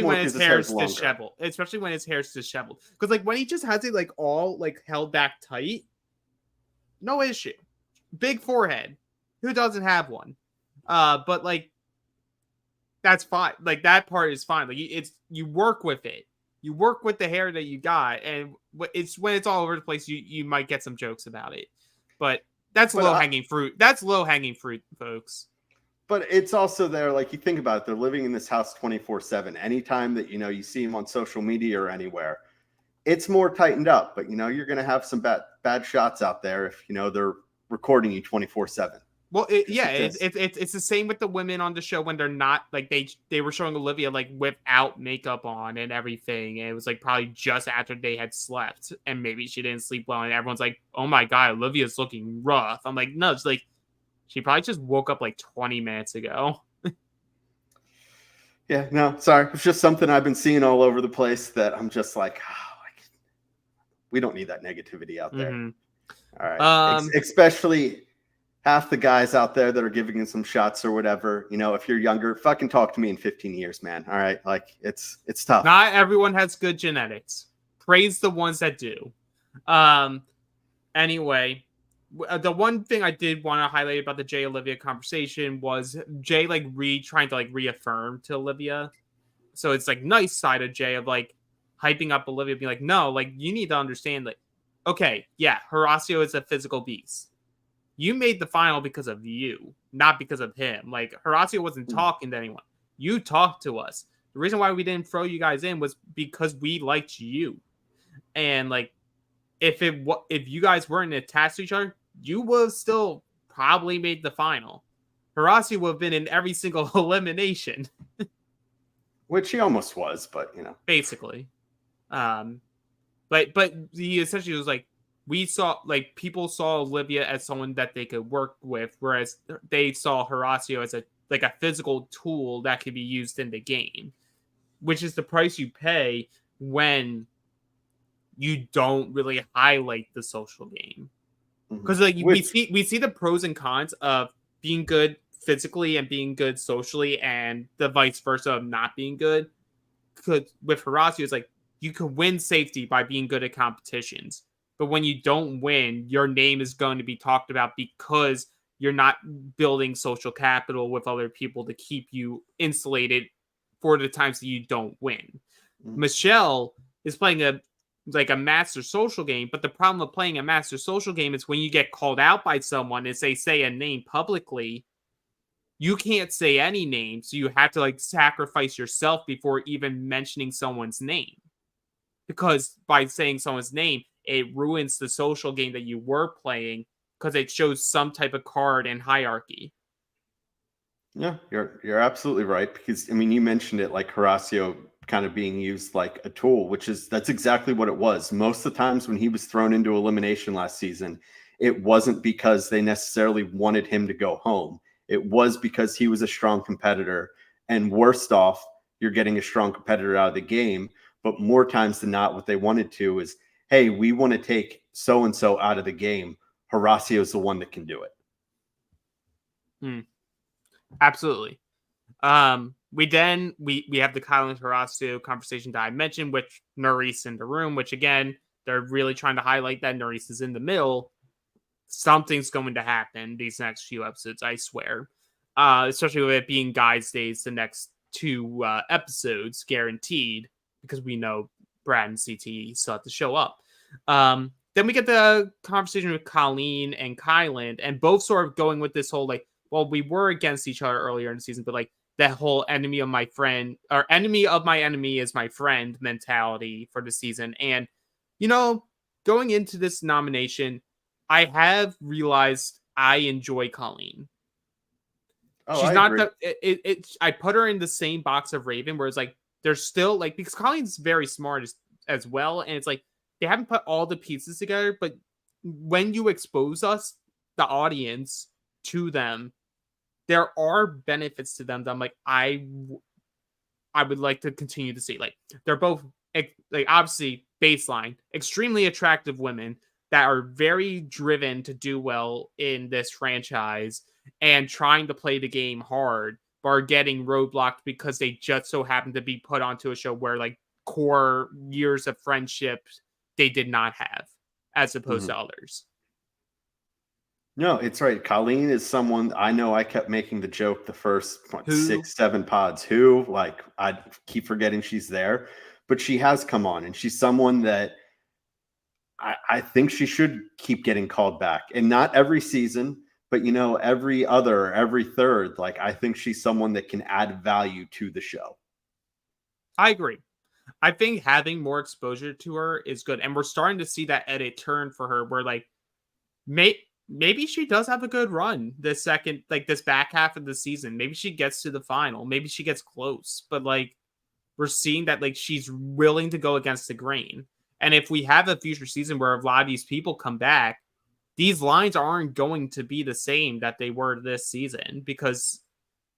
when his hair is disheveled. Especially when his hair is disheveled. Because like when he just has it like all like held back tight, no issue. Big forehead. Who doesn't have one? But like that's fine. Like that part is fine. Like you work with it. You work with the hair that you got, and it's when it's all over the place. You might get some jokes about it, but that's low hanging fruit. That's low hanging fruit, folks. But it's also there. Like you think about it, they're living in this house 24/7. Anytime that you see him on social media or anywhere, it's more tightened up. But you're going to have some bad shots out there if they're recording you 24/7. Well, it's the same with the women on the show when they're not like they were showing Olivia like without makeup on and everything, and it was like probably just after they had slept, and maybe she didn't sleep well, and everyone's like, "Oh my god, Olivia's looking rough." I'm like, no, it's like she probably just woke up like 20 minutes ago. Yeah, no, sorry, it's just something I've been seeing all over the place that I'm just like, we don't need that negativity out there. Mm-hmm. All right, especially half the guys out there that are giving him some shots or whatever, if you're younger, fucking talk to me in 15 years, man. All right. Like it's tough. Not everyone has good genetics. Praise the ones that do. Anyway, the one thing I did want to highlight about the Jay Olivia conversation was Jay like trying to like reaffirm to Olivia. So it's like nice side of Jay of like hyping up Olivia, being like, no, like you need to understand like, okay, yeah, Horacio is a physical beast. You made the final because of you, not because of him. Like Horacio wasn't talking to anyone. You talked to us. The reason why we didn't throw you guys in was because we liked you. And like, if you guys weren't attached to each other, you would have still probably made the final. Horacio would have been in every single elimination, which he almost was, but basically. But he essentially was like, people saw Olivia as someone that they could work with, whereas they saw Horacio as a physical tool that could be used in the game, which is the price you pay when you don't really highlight the social game. Because we see the pros and cons of being good physically and being good socially, and the vice versa of not being good. Because with Horacio, it's like you could win safety by being good at competitions. But when you don't win, your name is going to be talked about because you're not building social capital with other people to keep you insulated for the times that you don't win. Montchal is playing a like a master social game. But the problem with playing a master social game is when you get called out by someone and they say a name publicly, you can't say any name, so you have to like sacrifice yourself before even mentioning someone's name. Because by saying someone's name, it ruins the social game that you were playing because it shows some type of card and hierarchy. Yeah, you're absolutely right, because I mean you mentioned it, like Horacio kind of being used like a tool, which is that's exactly what it was. Most of the times when he was thrown into elimination last season, it wasn't because they necessarily wanted him to go home. It was because he was a strong competitor, and worst off, you're getting a strong competitor out of the game. But more times than not, what they wanted to is, hey, we want to take so and so out of the game. Horacio's the one that can do it. Hmm. Absolutely. We have the Kyle and Horacio conversation that I mentioned, which Nerys in the room, which again, they're really trying to highlight that Nerys is in the middle. Something's going to happen these next few episodes, I swear. Especially with it being Guys Days the next two episodes, guaranteed, because we know Brad and CT still have to show up. Then we get the conversation with Colleen and Kyland, and both sort of going with this whole like, well, we were against each other earlier in the season, but like that whole enemy of my friend or enemy of my enemy is my friend mentality for the season. And, you know, going into this nomination, I have realized I enjoy Colleen. Oh, She's I not agree. I put her in the same box of Raven, where it's like there's still like, because Colleen's very smart as well, and it's like they haven't put all the pieces together, but when you expose us, the audience, to them, there are benefits to them that I'm like, I would like to continue to see. Like they're both like obviously baseline, extremely attractive women that are very driven to do well in this franchise and trying to play the game hard, but are getting roadblocked because they just so happen to be put onto a show where like core years of friendship they did not have, as opposed Mhm. to others. No, it's right. Colleen is someone I know. I kept making the joke the first what, Who 6, 7 pods. Who, like, I keep forgetting she's there, but she has come on, and she's someone that I think she should keep getting called back, and not every season, but every other, every third. Like, I think she's someone that can add value to the show. I agree. I think having more exposure to her is good, and we're starting to see that edit turn for her, where like maybe she does have a good run this second, like this back half of the season. Maybe she gets to the final. Maybe she gets close, but like we're seeing that like she's willing to go against the grain. And if we have a future season where a lot of these people come back, these lines aren't going to be the same that they were this season, because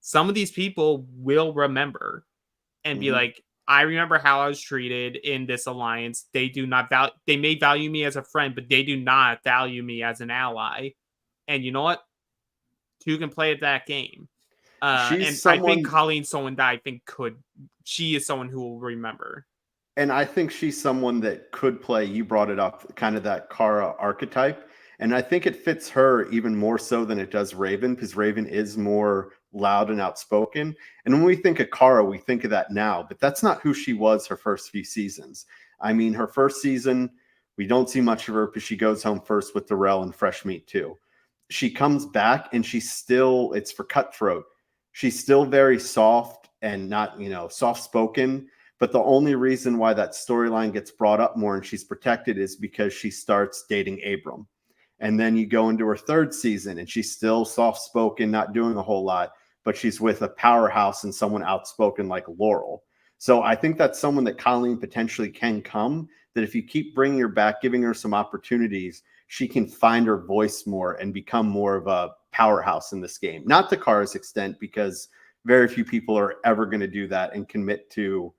some of these people will remember and be Mhm. like, I remember how I was treated in this alliance. They do not value, they may value me as a friend, but they do not value me as an ally. And you know what? Two can play at that game. She's And I think someone Colleen's someone that I think she is someone who will remember. And I think she's someone that could play, you brought it up, kind of that Kara archetype. And I think it fits her even more so than it does Raven, because Raven is more loud and outspoken. And when we think of Kara, we think of that now, but that's not who she was her first few seasons. I mean, her first season, we don't see much of her because she goes home first with Darrell and Fresh Meat too. She comes back and she's still, it's for Cutthroat. She's still very soft and not, soft spoken, but the only reason why that storyline gets brought up more and she's protected is because she starts dating Abram. And then you go into her third season and she's still soft spoken, not doing a whole lot, but she's with a powerhouse and someone outspoken like Laurel. So I think that's someone that Colleen potentially can come, that if you keep bringing her back, giving her some opportunities, she can find her voice more and become more of a powerhouse in this game. Not to Kara's extent, because very few people are ever going to do that and commit to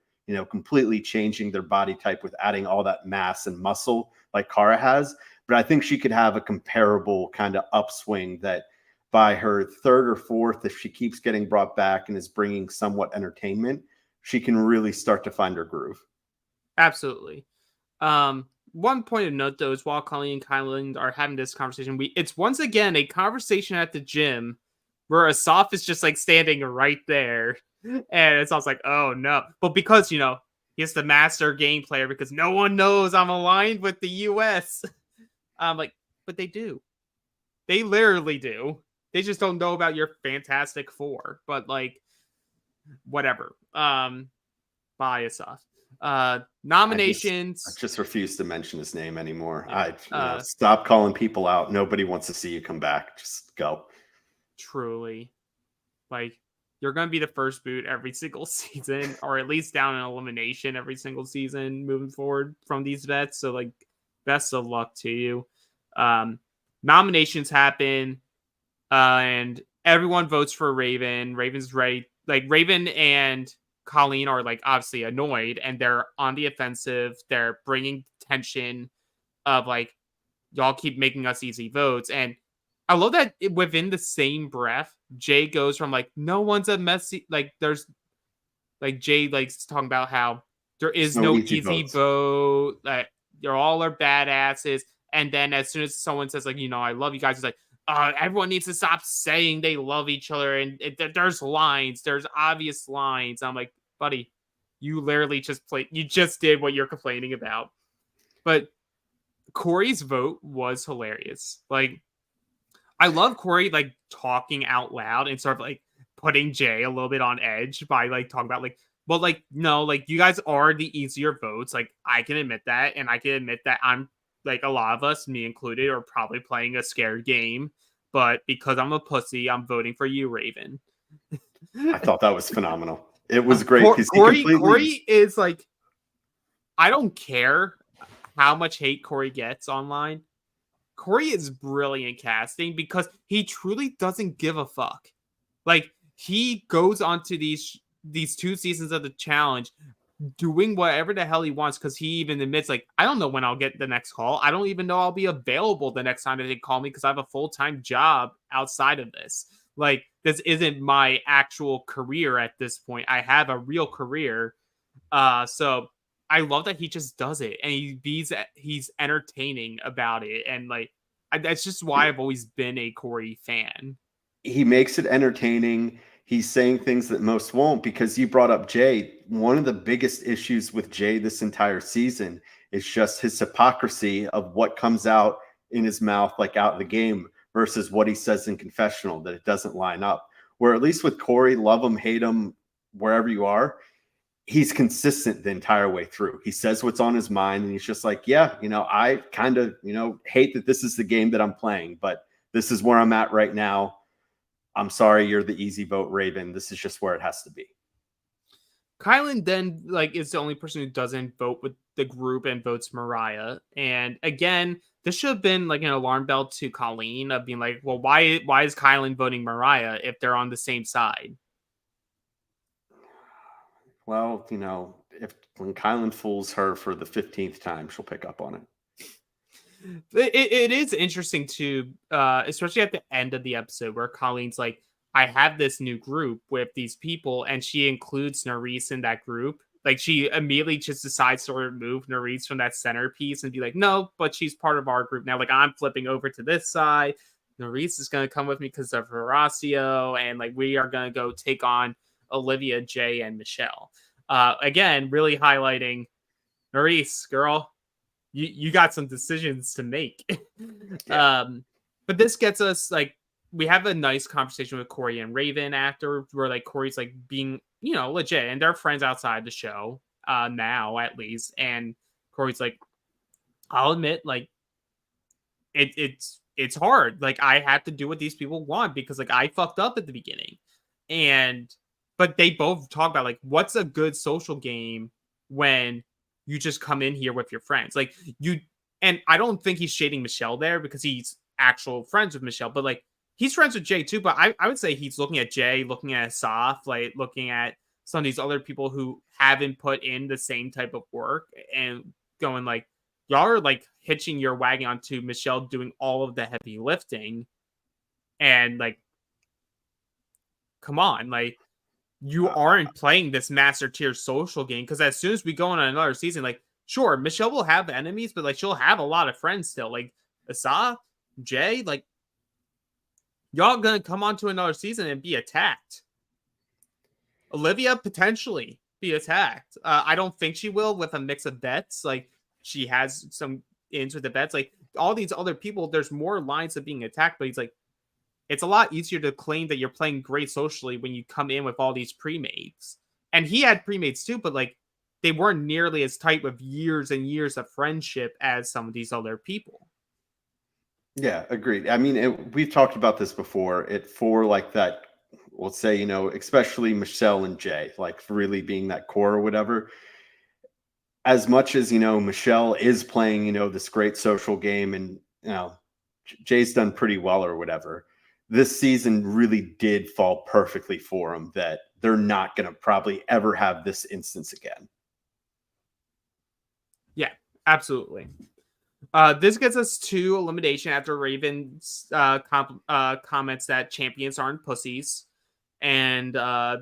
completely changing their body type with adding all that mass and muscle like Kara has. But I think she could have a comparable kind of upswing that by her third or fourth, if she keeps getting brought back and is bringing somewhat entertainment, she can really start to find her groove. Absolutely. One point of note though is while Colleen and Kylan are having this conversation, it's once again a conversation at the gym where Asaf is just like standing right there, and it sounds like, oh no, but because He's the master game player because no one knows I'm aligned with the US. I'm like, but they do. They literally do. They just don't know about your Fantastic Four. But like, whatever. Bias off. I Nominations. just refuse to mention his name anymore. Yeah. Stop calling people out. Nobody wants to see you come back. Just go. Truly. Like, you're going to be the first boot every single season, or at least down in elimination every single season moving forward from these vets. So, like, best of luck to you. Nominations happen, and everyone votes for Raven. Raven's ready. Like, Raven and Colleen are, like, obviously annoyed, and they're on the offensive. They're bringing tension of, like, y'all keep making us easy votes. And I love that within the same breath, Jay goes from like, no one's a messy, like there's like Jay likes talking about how there There's is no no easy easy votes. vote, like you're all are badasses. And then as soon as someone says like, I love you guys, it's like, everyone needs to stop saying they love each other. And there's lines, there's obvious lines. I'm like, buddy, you literally you just did what you're complaining about. But Corey's vote was hilarious. Like, I love Corey like talking out loud and sort of like putting Jay a little bit on edge by like talking about like, well, like, no, like you guys are the easier votes. Like, I can admit that, and I can admit that I'm like a lot of us, me included, are probably playing a scared game. But because I'm a pussy, I'm voting for you, Raven. I thought that was phenomenal. It was great because he Corey is like, I don't care how much hate Corey gets online. Corey is brilliant casting because he truly doesn't give a fuck. Like, he goes onto these 2 seasons of the challenge doing whatever the hell he wants, because he even admits like, I don't know when I'll get the next call. I don't even know I'll be available the next time that they call me because I have a full-time job outside of this. Like, this isn't my actual career at this point. I have a real career. So I love that he just does it, and he's entertaining about it, and like that's just why I've always been a Corey fan. He makes it entertaining. He's saying things that most won't, because you brought up Jay. One of the biggest issues with Jay this entire season is just his hypocrisy of what comes out in his mouth, like out of the game, versus what he says in confessional, that it doesn't line up. Where at least with Corey, love him, hate him, wherever you are, he's consistent the entire way through. He says what's on his mind, and he's just like, yeah, I kind of, hate that this is the game that I'm playing, but this is where I'm at right now. I'm sorry, you're the easy vote, Raven. This is just where it has to be. Kylan then like is the only person who doesn't vote with the group and votes Mariah. And again, this should have been like an alarm bell to Colleen of being like, well, why is Kylan voting Mariah if they're on the same side? Well, if when Kylan fools her for the 15th time, she'll pick up on it. It is interesting too, especially at the end of the episode where Colleen's like, I have this new group with these people, and she includes Nerys in that group. Like, she immediately just decides to remove Nerys from that centerpiece and be like, no, but she's part of our group now. Like, I'm flipping over to this side. Nerys is going to come with me because of Horacio, and like we are going to go take on Olivia, Jay, and Michelle. Again, really highlighting Nerys, girl. You got some decisions to make. Yeah. But this gets us like, we have a nice conversation with Corey and Raven after, where like Corey's like being, legit, and they're friends outside the show, now at least. And Corey's like, I'll admit, like it's hard. Like, I have to do what these people want because like I fucked up at the beginning. But they both talk about like, what's a good social game when you just come in here with your friends. Like, and I don't think he's shading Michelle there because he's actual friends with Michelle, but like he's friends with Jay too. But I would say he's looking at Jay, looking at Asaf, like looking at some of these other people who haven't put in the same type of work and going like, y'all are like hitching your wagon onto Michelle doing all of the heavy lifting. And like, come on, like, you aren't playing this master tier social game, because as soon as we go on another season, like, sure, Michelle will have enemies, but like she'll have a lot of friends still. Like Asaf, Jay, like y'all gonna come on to another season and be attacked. Olivia potentially, be attacked. I don't think she will with a mix of bets. Like she has some ins with the bets. Like all these other people, there's more lines of being attacked, but he's like, it's a lot easier to claim that you're playing great socially when you come in with all these pre-mates. And he had pre-mates too, but like they weren't nearly as tight with years and years of friendship as some of these other people. Yeah, agreed. I mean, we've talked about this before. For like that, let's say, especially Michelle and Jay, like really being that core or whatever. As much as, Michelle is playing, this great social game and, Jay's done pretty well or whatever. This season really did fall perfectly for him that they're not going to probably ever have this instance again. Yeah, absolutely. This gets us to elimination after Raven's comments that champions aren't pussies. And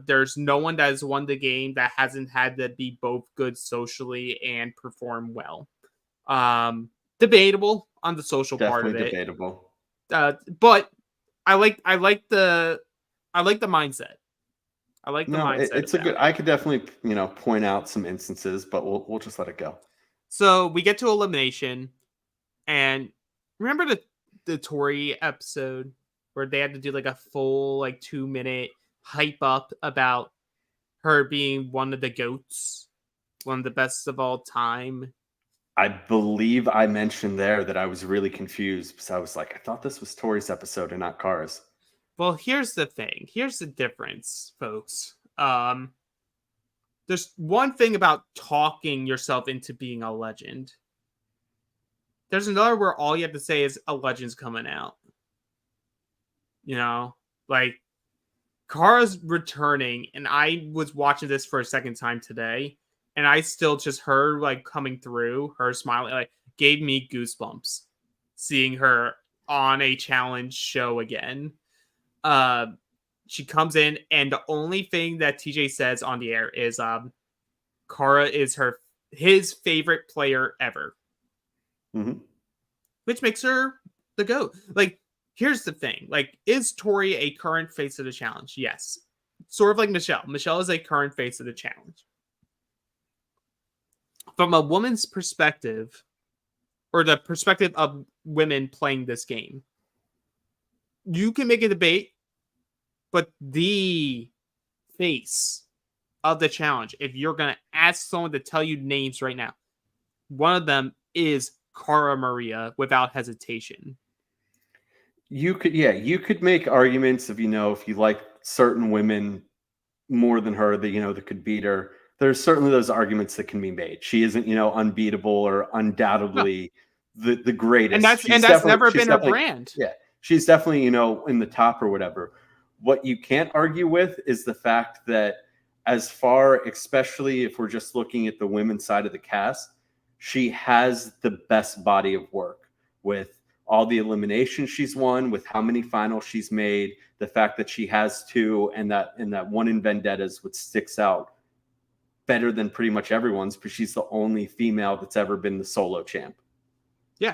there's no one that has won the game that hasn't had to be both good socially and perform well. Debatable on the social part of Definitely it. debatable. But I like the mindset. I like the No, mindset. it's a good. I could definitely point out some instances, but we'll just let it go. So we get to elimination, and remember the Tori episode where they had to do like a full like 2-minute hype up about her being one of the goats, one of the best of all time. I believe I mentioned there that I was really confused because I was like, I thought this was Tori's episode and not Kara's. Well, here's the thing. Here's the difference, folks. There's one thing about talking yourself into being a legend. There's another where all you have to say is a legend's coming out. Like Kara's returning, and I was watching this for a second time today, and I still just her like coming through, her smiling, like gave me goosebumps seeing her on a challenge show again. She comes in, and the only thing that TJ says on the air is Kara is his favorite player ever. Mm-hmm. Which makes her the GOAT. Like, here's the thing. Like, is Tori a current face of the challenge? Yes. Sort of like Michelle. Michelle is a current face of the challenge. From a woman's perspective, or the perspective of women playing this game, you can make a debate, but the face of the challenge, if you're going to ask someone to tell you names right now, one of them is Cara Maria without hesitation. You could make arguments of, if you like certain women more than her, that could beat her. There's certainly those arguments that can be made. She isn't, unbeatable or undoubtedly the greatest. And that's never been her brand. Yeah. She's definitely, in the top or whatever. What you can't argue with is the fact that especially if we're just looking at the women's side of the cast, she has the best body of work with all the eliminations she's won, with how many finals she's made, the fact that she has 2, and that one in Vendettas, which sticks out better than pretty much everyone's, because she's the only female that's ever been the solo champ. Yeah.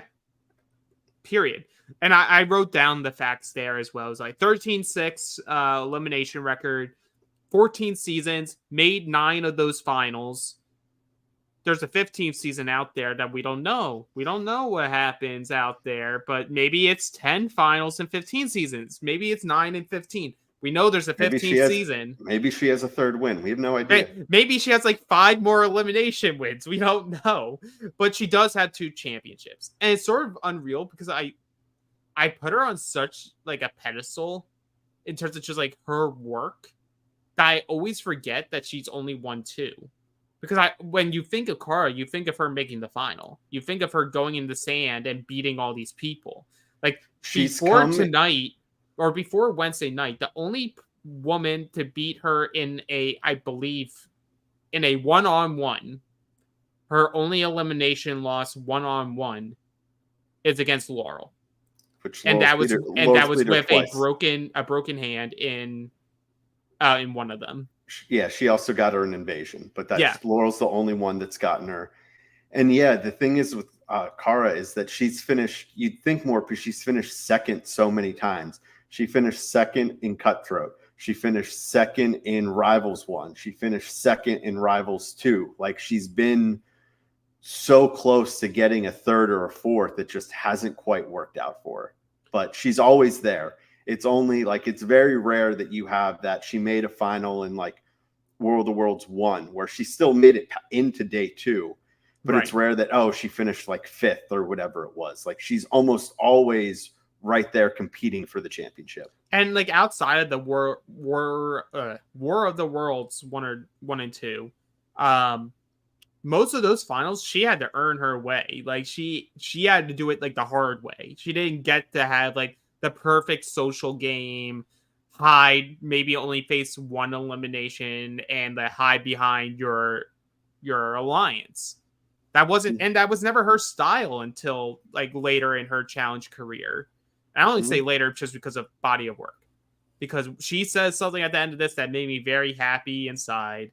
Period. And I wrote down the facts there as well. It was like 13-6 elimination record, 14 seasons, made 9 of those finals. There's a 15th season out there that we don't know. We don't know what happens out there, but maybe it's 10 finals and 15 seasons. Maybe it's 9 and 15. We know there's a 15th season. Maybe she has a 3rd win. We have no idea. Maybe she has like 5 more elimination wins. We don't know. But she does have 2 championships. And it's sort of unreal because I put her on such like a pedestal in terms of just like her work that I always forget that she's only won 2. Because when you think of Cara, you think of her making the final. You think of her going in the sand and beating all these people. Like before Wednesday night, the only woman to beat her in I believe, in a one-on-one, her only elimination loss one-on-one is against Laurel. That was with twice. a broken hand in one of them. Yeah, she also got her an invasion, but Laurel's the only one that's gotten her. And yeah, the thing is with Cara is that she's finished, you'd think more because she's finished 2nd so many times. She finished 2nd in Cutthroat. She finished second in Rivals 1. She finished second in Rivals 2. Like, she's been so close to getting a third or a fourth. It just hasn't quite worked out for her. But she's always there. It's only like, it's very rare that you have that she made a final in like World of Worlds 1, where she still made it into day 2. But Right. it's rare that, oh, she finished like 5th or whatever it was. Like, she's almost always right there competing for the championship. And like outside of the War of the Worlds 1 and 2, most of those finals she had to earn her way. Like she had to do it like the hard way. She didn't get to have like the perfect social game, hide, maybe only face one elimination, and the hide behind your alliance. That wasn't, and that was never her style until like later in her challenge career. And I only say later just because of body of work, because she says something at the end of this that made me very happy inside.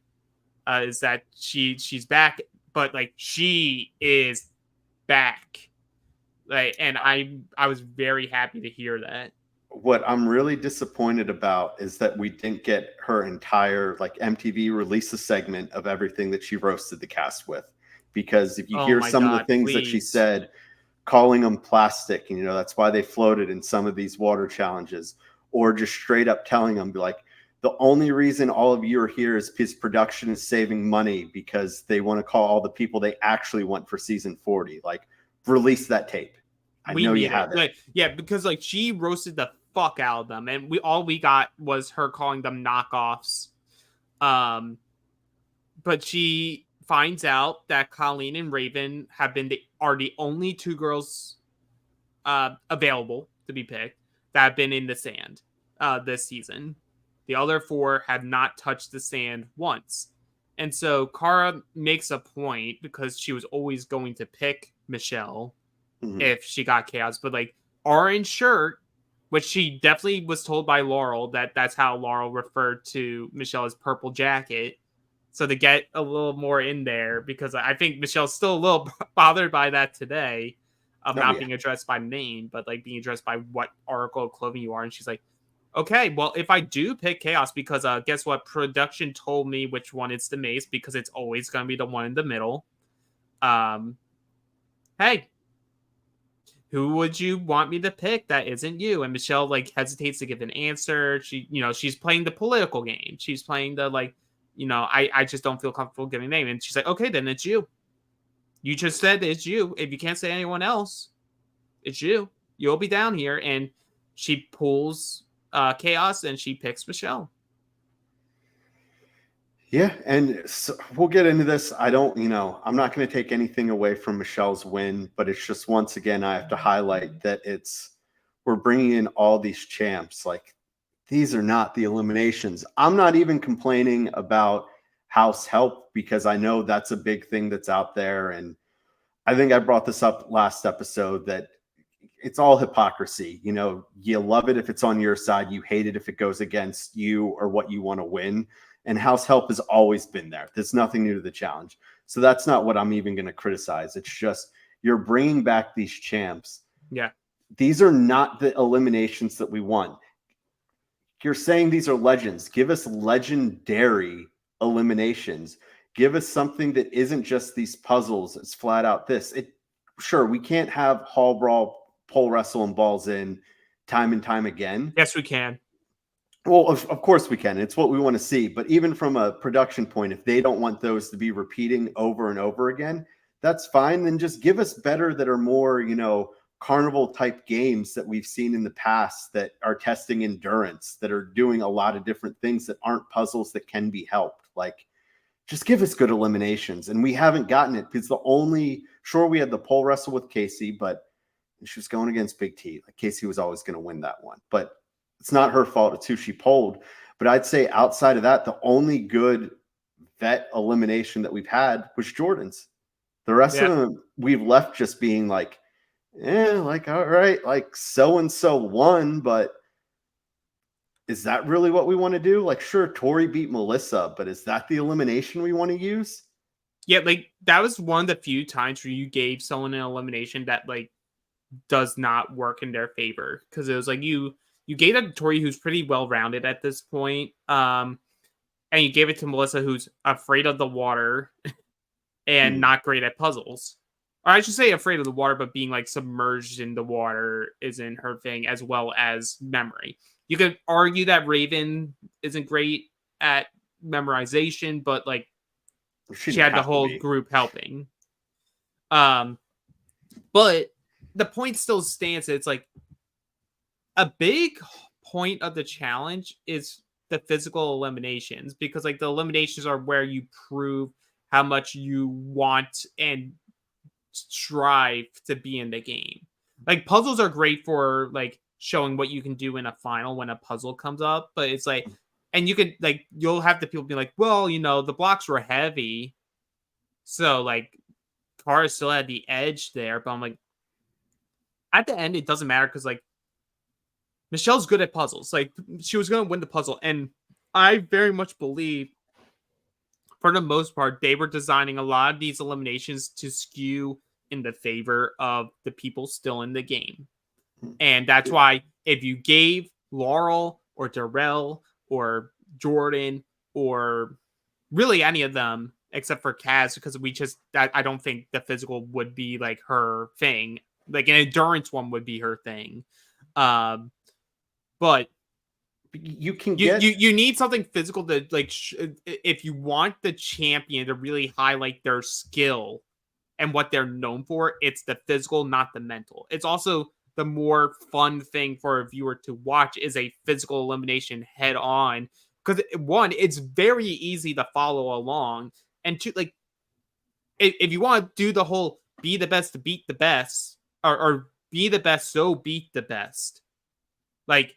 Is that she's back, but like she is back, like, and I was very happy to hear that. What I'm really disappointed about is that we didn't get her entire, like, MTV release a segment of everything that she roasted the cast with, because if you Oh hear my some of the God, things that she please. said, calling them plastic, and that's why they floated in some of these water challenges, or just straight up telling them, like, the only reason all of you are here is because production is saving money because they want to call all the people they actually want for season 40. Like, release that tape. I We know you need it. have it. Like, yeah, because like she roasted the fuck out of them, and we got was her calling them knockoffs. But she finds out that Colleen and Raven are the only 2 girls available to be picked that have been in the sand this season. The other 4 have not touched the sand once. And so Cara makes a point, because she was always going to pick Michelle if she got chaos, but like orange shirt, which she definitely was told by Laurel that's how Laurel referred to Michelle as purple jacket. So to get a little more in there, because I think Michelle's still a little bothered by that today, of not being addressed by name, but like being addressed by what article of clothing you are. And she's like, okay, well, if I do pick chaos, because guess what? Production told me which one it's the mace, because it's always going to be the one in the middle. Hey, who would you want me to pick that isn't you? And Michelle like hesitates to give an answer. She's playing the political game. She's playing the like, I just don't feel comfortable giving a name. And she's like, okay, then it's you. You just said it's you. If you can't say anyone else, it's you. You'll be down here. And she pulls chaos and she picks Michelle. Yeah, and so we'll get into this. I'm not going to take anything away from Michelle's win, but it's just, once again, I have to highlight that we're bringing in all these champs. Like, these are not the eliminations. I'm not even complaining about house help, because I know that's a big thing that's out there. And I think I brought this up last episode, that it's all hypocrisy. You love it if it's on your side. You hate it if it goes against you or what you want to win. And house help has always been there. There's nothing new to the challenge. So that's not what I'm even going to criticize. It's just, you're bringing back these champs. Yeah. These are not the eliminations that we want. You're saying these are legends. Give us legendary eliminations. Give us something that isn't just these puzzles. It's flat out this. Sure, we can't have hall brawl, pole wrestle, and balls in time and time again. Yes, we can. Well, of course we can. It's what we want to see. But even from a production point, if they don't want those to be repeating over and over again, that's fine. Then just give us better, that are more, carnival type games that we've seen in the past, that are testing endurance, that are doing a lot of different things, that aren't puzzles that can be helped. Like, just give us good eliminations. And we haven't gotten it, because sure, we had the pole wrestle with Casey, but she was going against Big T. Like, Casey was always going to win that one. But it's not her fault. It's who she polled. But I'd say outside of that, the only good vet elimination that we've had was Jordan's. The rest of them, we've left just being like, like, all right, like, so-and-so won, but is that really what we want to do? Like, sure, Tori beat Melissa, but is that the elimination we want to use? Yeah, like, that was one of the few times where you gave someone an elimination that, like, does not work in their favor. Because it was like, you you gave that to Tori, who's pretty well rounded at this point. And you gave it to Melissa, who's afraid of the water and not great at puzzles. Or I should say afraid of the water, but being like submerged in the water isn't her thing, as well as memory. You could argue that Raven isn't great at memorization, but like she had the whole group helping. But the point still stands. It's like a big point of the challenge is the physical eliminations, because like the eliminations are where you prove how much you want and strive to be in the game. Like puzzles are great for like showing what you can do in a final when a puzzle comes up, but it's like, and you could like, you'll have the people be like, well, you know, the blocks were heavy, so like Kara still had the edge there. But I'm like, at the end it doesn't matter, because like Michelle's good at puzzles. Like she was going to win the puzzle, and I very much believe for the most part they were designing a lot of these eliminations to skew in the favor of the people still in the game. And that's why if you gave Laurel or Darrell or Jordan or really any of them except for Kaz, because I don't think the physical would be like her thing. Like an endurance one would be her thing. But you can get you need something physical to like if you want the champion to really highlight their skill and what they're known for. It's the physical, not the mental. It's also the more fun thing for a viewer to watch is a physical elimination head on, because one, it's very easy to follow along, and two, like if you want to do the whole be the best to beat the best, or be the best so beat the best, like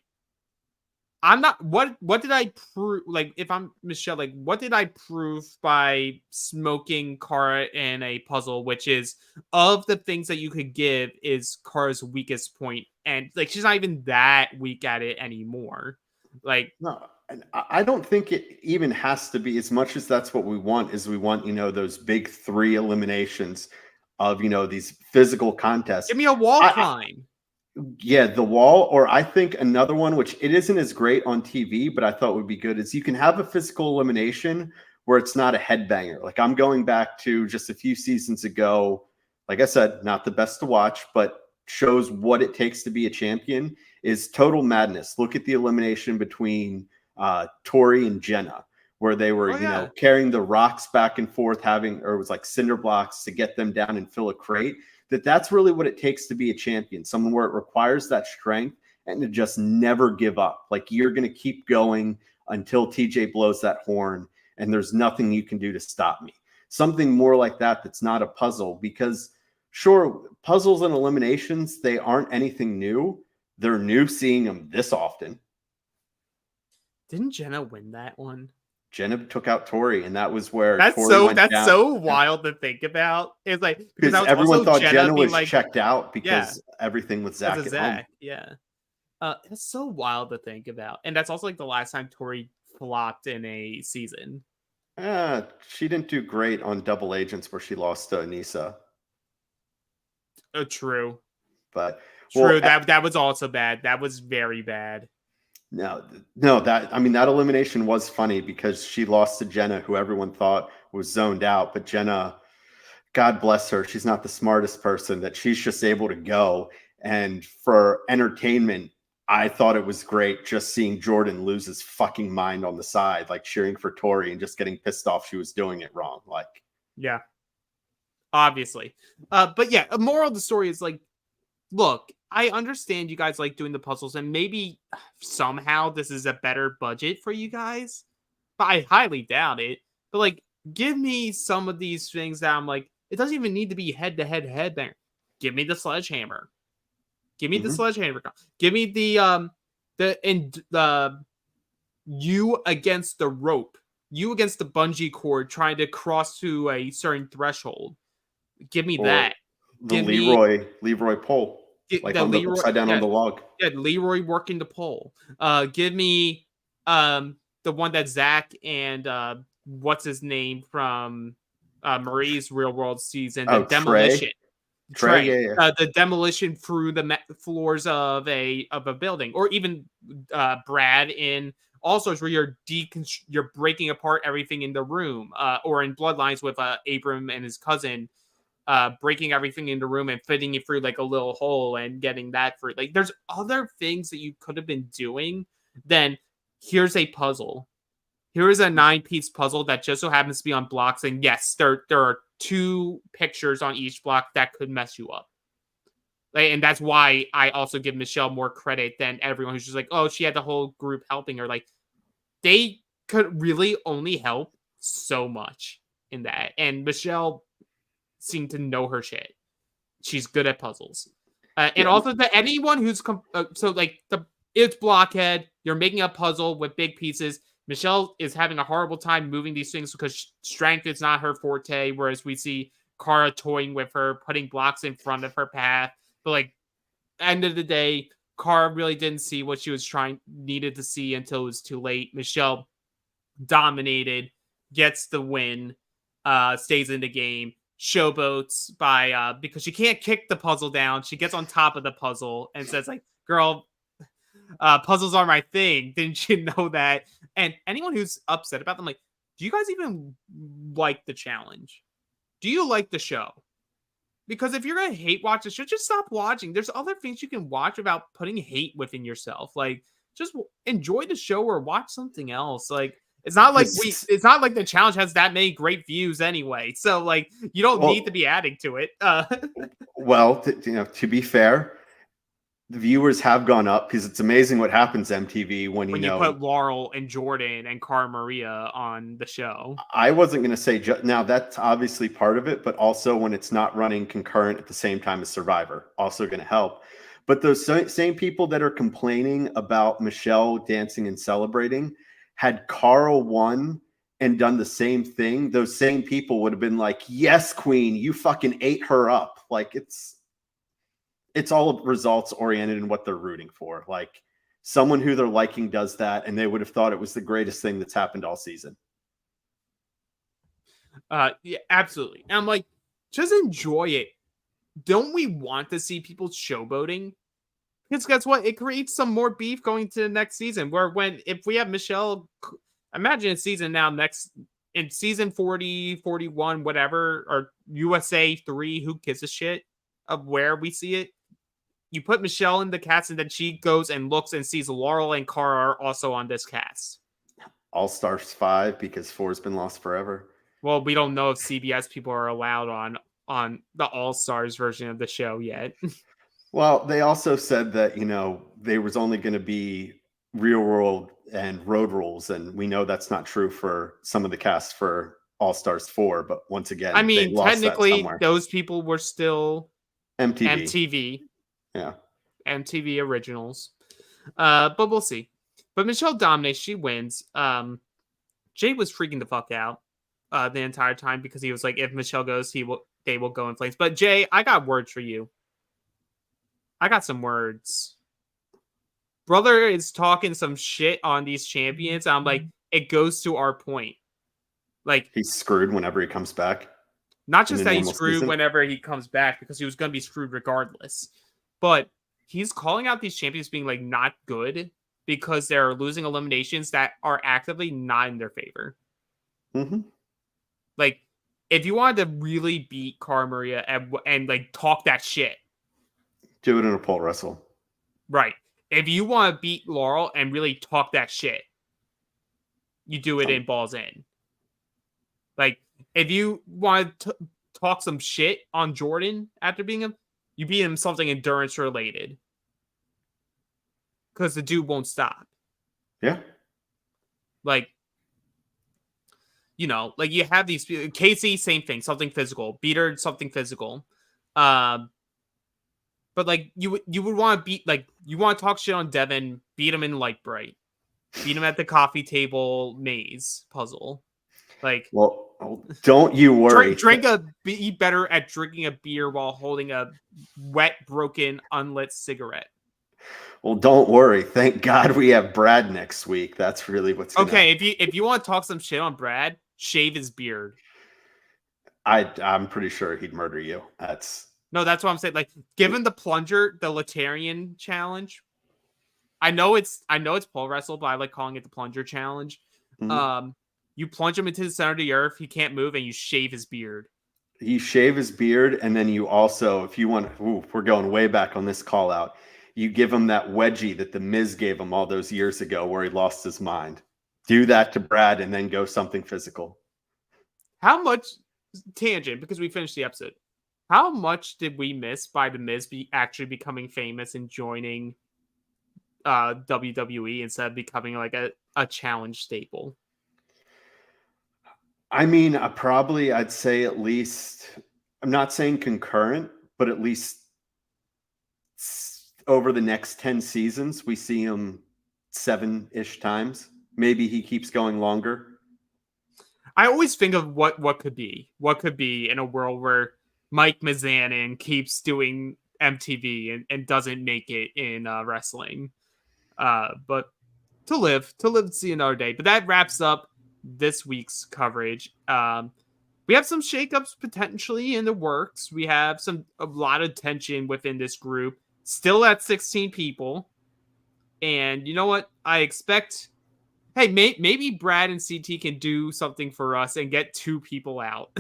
I'm not. What did I prove? Like, if I'm Michelle, like, what did I prove by smoking Kara in a puzzle? Which is, of the things that you could give, is Kara's weakest point, and like she's not even that weak at it anymore. Like, no, and I don't think it even has to be, as much as that's what we want. Is we want, you know, those big 3 eliminations of, you know, these physical contests. give me a wall climb. Yeah, the wall, or I think another one, which it isn't as great on TV, but I thought would be good, is you can have a physical elimination where it's not a headbanger. Like I'm going back to just a few seasons ago, like I said, not the best to watch, but shows what it takes to be a champion, is Total Madness. Look at the elimination between Tori and Jenna, where they were, you know, carrying the rocks back and forth, or it was like cinder blocks to get them down and fill a crate. That's really what it takes to be a champion. Someone where it requires that strength and to just never give up. Like you're going to keep going until TJ blows that horn and there's nothing you can do to stop me. Something more like that that's not a puzzle, because sure, puzzles and eliminations, they aren't anything new. They're new seeing them this often. Didn't Jenna win that one? Jenna took out Tori, and that was where that's Tori went down. So wild to think about. It's like because everyone thought Jenna was like, checked out because everything with Zach at home. Yeah, it's so wild to think about, and that's also like the last time Tori flopped in a season. She didn't do great on Double Agents where she lost to Anissa. True, but true. That was also bad. That was very bad. No, that elimination was funny because she lost to Jenna, who everyone thought was zoned out. But Jenna, God bless her, she's not the smartest person, that she's just able to go. And for entertainment, I thought it was great just seeing Jordan lose his fucking mind on the side, like cheering for Tori and just getting pissed off she was doing it wrong. Like, yeah, obviously. But yeah, a moral of the story is like, look, I understand you guys like doing the puzzles, and maybe somehow this is a better budget for you guys, but I highly doubt it. But like, give me some of these things that I'm like, it doesn't even need to be head-to-head headbanger. Give me the sledgehammer. Give me the sledgehammer. Give me the you against the rope. You against the bungee cord trying to cross to a certain threshold. Give me that. The Leroy pole. Like on the upside down on the log. Yeah, Leroy working the pole. Give me the one that Zach and what's his name from Marie's Real World season, the Demolition. Trey, yeah. the demolition through the floors of a building, or even Brad in All Stars, where you're breaking apart everything in the room, or in Bloodlines with Abram and his cousin, breaking everything in the room and fitting it through like a little hole and getting that through. Like, there's other things that you could have been doing than here's a puzzle. Here is a 9-piece puzzle that just so happens to be on blocks, and yes, there are 2 pictures on each block that could mess you up. Like, and that's why I also give Montchal more credit than everyone who's just like, oh, she had the whole group helping her. Like, they could really only help so much in that, and Montchal seemed to know her shit. She's good at puzzles, and also to anyone who's so like it's Blockhead. You're making a puzzle with big pieces. Montchal is having a horrible time moving these things because strength is not her forte, whereas we see Kara toying with her, putting blocks in front of her path. But like, end of the day, Kara really didn't see what she was needed to see until it was too late. Montchal dominated, gets the win, stays in the game, showboats by because she can't kick the puzzle down. She gets on top of the puzzle and says like, girl, puzzles are my thing. Didn't you know that? And anyone who's upset about them, like, do you guys even like the challenge? Do you like the show? Because if you're gonna hate watch the show, just stop watching. There's other things you can watch without putting hate within yourself. Like, just enjoy the show or watch something else. Like, it's not like the challenge has that many great views anyway. So like, you don't need to be adding to it. Well, to be fair, the viewers have gone up because it's amazing what happens MTV when you put Laurel and Jordan and Cara Maria on the show. I wasn't going to say now that's obviously part of it, but also when it's not running concurrent at the same time as Survivor, also going to help. But those same people that are complaining about Montchal dancing and celebrating, had Carl won and done the same thing, those same people would have been like, yes, queen, you fucking ate her up. Like, it's all results oriented in what they're rooting for. Like, someone who they're liking does that, and they would have thought it was the greatest thing that's happened all season. Yeah, absolutely. And I'm like, just enjoy it. Don't we want to see people showboating? Because guess what? It creates some more beef going to the next season. If we have Montchal, imagine a season now in season 40, 41, whatever, or USA 3, who gives a shit of where we see it? You put Montchal in the cast, and then she goes and looks and sees Laurel and Cara are also on this cast. All Stars 5, because 4's been lost forever. Well, we don't know if CBS people are allowed on the All Stars version of the show yet. Well, they also said that, there was only going to be real world and road rules. And we know that's not true for some of the cast for All Stars 4. But once again, I mean, technically, those people were still MTV. Yeah. MTV originals. But we'll see. But Montchal dominates. She wins. Jay was freaking the fuck out the entire time because he was like, if Montchal goes, they will go in flames. But Jay, I got words for you. I got some words. Brother is talking some shit on these champions. I'm like, it goes to our point. Like, he's screwed whenever he comes back. Not just that he's screwed whenever he comes back, because he was going to be screwed regardless. But he's calling out these champions being like not good because they're losing eliminations that are actively not in their favor. Mm-hmm. Like, if you wanted to really beat Cara Maria and like talk that shit, do it in a pole wrestle. Right. If you want to beat Laurel and really talk that shit, you do it in Balls In. Like, if you want to talk some shit on Jordan after beating him, you beat him something endurance related. Because the dude won't stop. Yeah. Like, like you have these... Casey, same thing. Something physical. Beat her, something physical. But like you would want to beat, like, you want to talk shit on Devin, beat him in Light Bright, beat him at the coffee table maze puzzle. Like, well, don't you worry. Be better at drinking a beer while holding a wet, broken, unlit cigarette. Well, don't worry. Thank God we have Brad next week. That's really what's gonna... Okay. If you want to talk some shit on Brad, shave his beard. I'm pretty sure he'd murder you. No, that's what I'm saying. Like, given the plunger, the Laterian challenge, I know it's pole wrestle, but I like calling it the plunger challenge. Mhm. Um, you plunge him into the center of the earth, he can't move, and you shave his beard. You shave his beard, and then you also, if you want, ooh, we're going way back on this call out. You give him that wedgie that the Miz gave him all those years ago, where he lost his mind. Do that to Brad, and then go something physical. How much tangent because we finished the episode? How much did we miss by the Miz actually becoming famous and joining WWE instead of becoming like a challenge staple? I mean, probably I'd say at least. I'm not saying concurrent, but at least over the next 10 seasons, we see him 7-ish times. Maybe he keeps going longer. I always think of what could be in a world where Mike Mizanin keeps doing MTV and doesn't make it in wrestling. But to live to see another day. But that wraps up this week's coverage. We have some shakeups potentially in the works. We have a lot of tension within this group. Still at 16 people. And you know what? I expect, hey, maybe Brad and CT can do something for us and get 2 people out.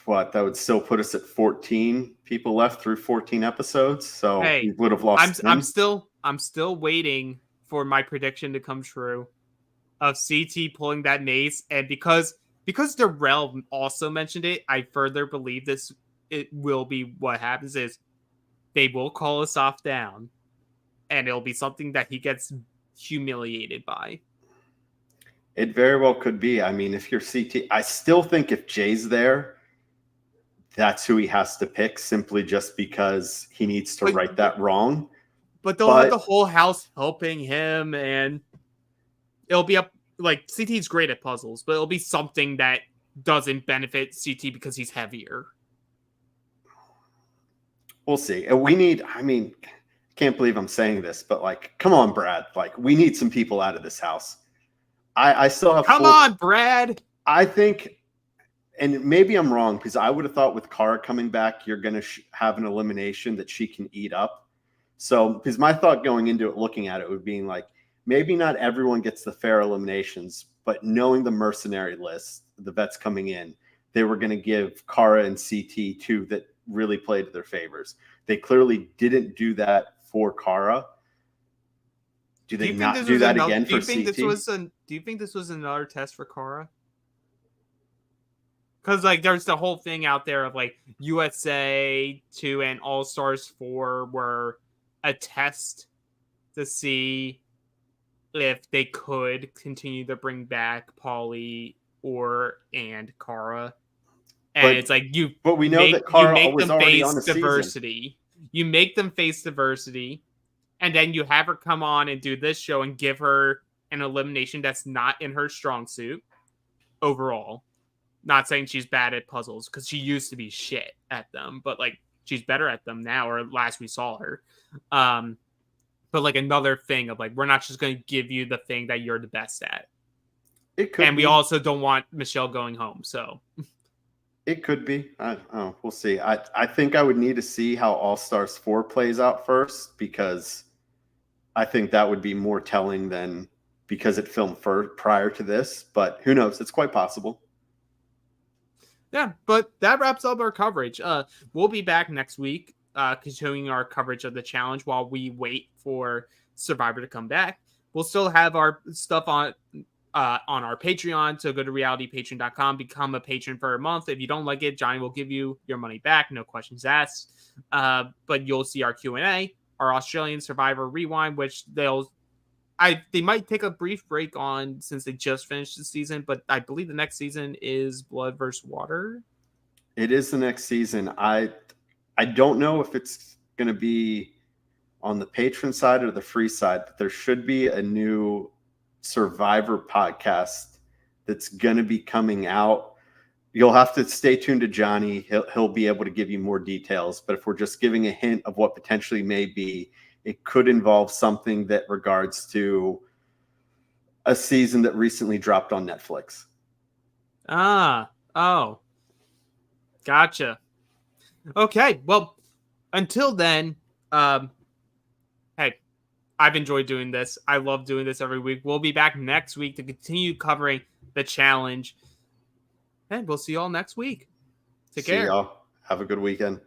What, that would still put us at 14 people left through 14 episodes. So we Hey, would have I'm lost I'm 10. still I'm still waiting for my prediction to come true of CT pulling that mace, and because Darrell also mentioned it, I further believe this it will be what happens is they will call us off down, and it'll be something that he gets humiliated by. It very well could be. I mean, if you're CT, I still think if Jay's there, that's who he has to pick simply just because he needs to But right that wrong. but they'll have But the whole house helping him, and it'll be up like CT's great at puzzles, but it'll be something that doesn't benefit CT because he's heavier. we'll see. And we need, I mean, can't believe I'm saying this, but like, come on, Brad. Like, we need some people out of this house. I still have Come full, on, Brad. I think, and maybe I'm wrong because I would have thought with Cara coming back, you're going to have an elimination that she can eat up. So, because my thought going into it, looking at it, would be like, maybe not everyone gets the fair eliminations, but knowing the mercenary list, the vets coming in, they were going to give Cara and CT 2 that really played to their favors. They clearly didn't do that for Cara. Do they not do that again for CT? Do you think this was another test for Cora? Because like there's the whole thing out there of like USA 2 and All Stars 4 were a test to see if they could continue to bring back Polly and Kara. And But it's like we know that you Cara make was them already on face a season. diversity. You make them face diversity, and then you have her come on and do this show and give her an elimination that's not in her strong suit overall. Not saying she's bad at puzzles because she used to be shit at them, but like she's better at them now, or last we saw her. But like another thing of like we're not just going to give you the thing that you're the best at, It could and we be. also don't want Michelle going home. So It could be. We'll see. I think I would need to see how All Stars 4 plays out first because I think that would be more telling than because it filmed prior to this. But who knows? It's quite possible. yeah, but that wraps up our coverage. We'll be back next week, continuing our coverage of the challenge while we wait for Survivor to come back. We'll still have our stuff on our Patreon. So go to realitypatreon.com, become a patron for a month. If you don't like it, Johnny will give you your money back, no questions asked. But you'll see our Q&A, our Australian Survivor Rewind, which they might take a brief break on since they just finished the season, but I believe the next season is Blood versus Water. It is the next season. I don't know if it's going to be on the patron side or the free side, but there should be a new Survivor podcast that's going to be coming out. You'll have to stay tuned to Johnny. He'll be able to give you more details. But if we're just giving a hint of what potentially may be, it could involve something that regards to a season that recently dropped on Netflix. Oh, gotcha. Okay, well, until then, hey, I've enjoyed doing this. I love doing this every week. We'll be back next week to continue covering the challenge. And we'll see you all next week. Take See care. y'all. Have a good weekend.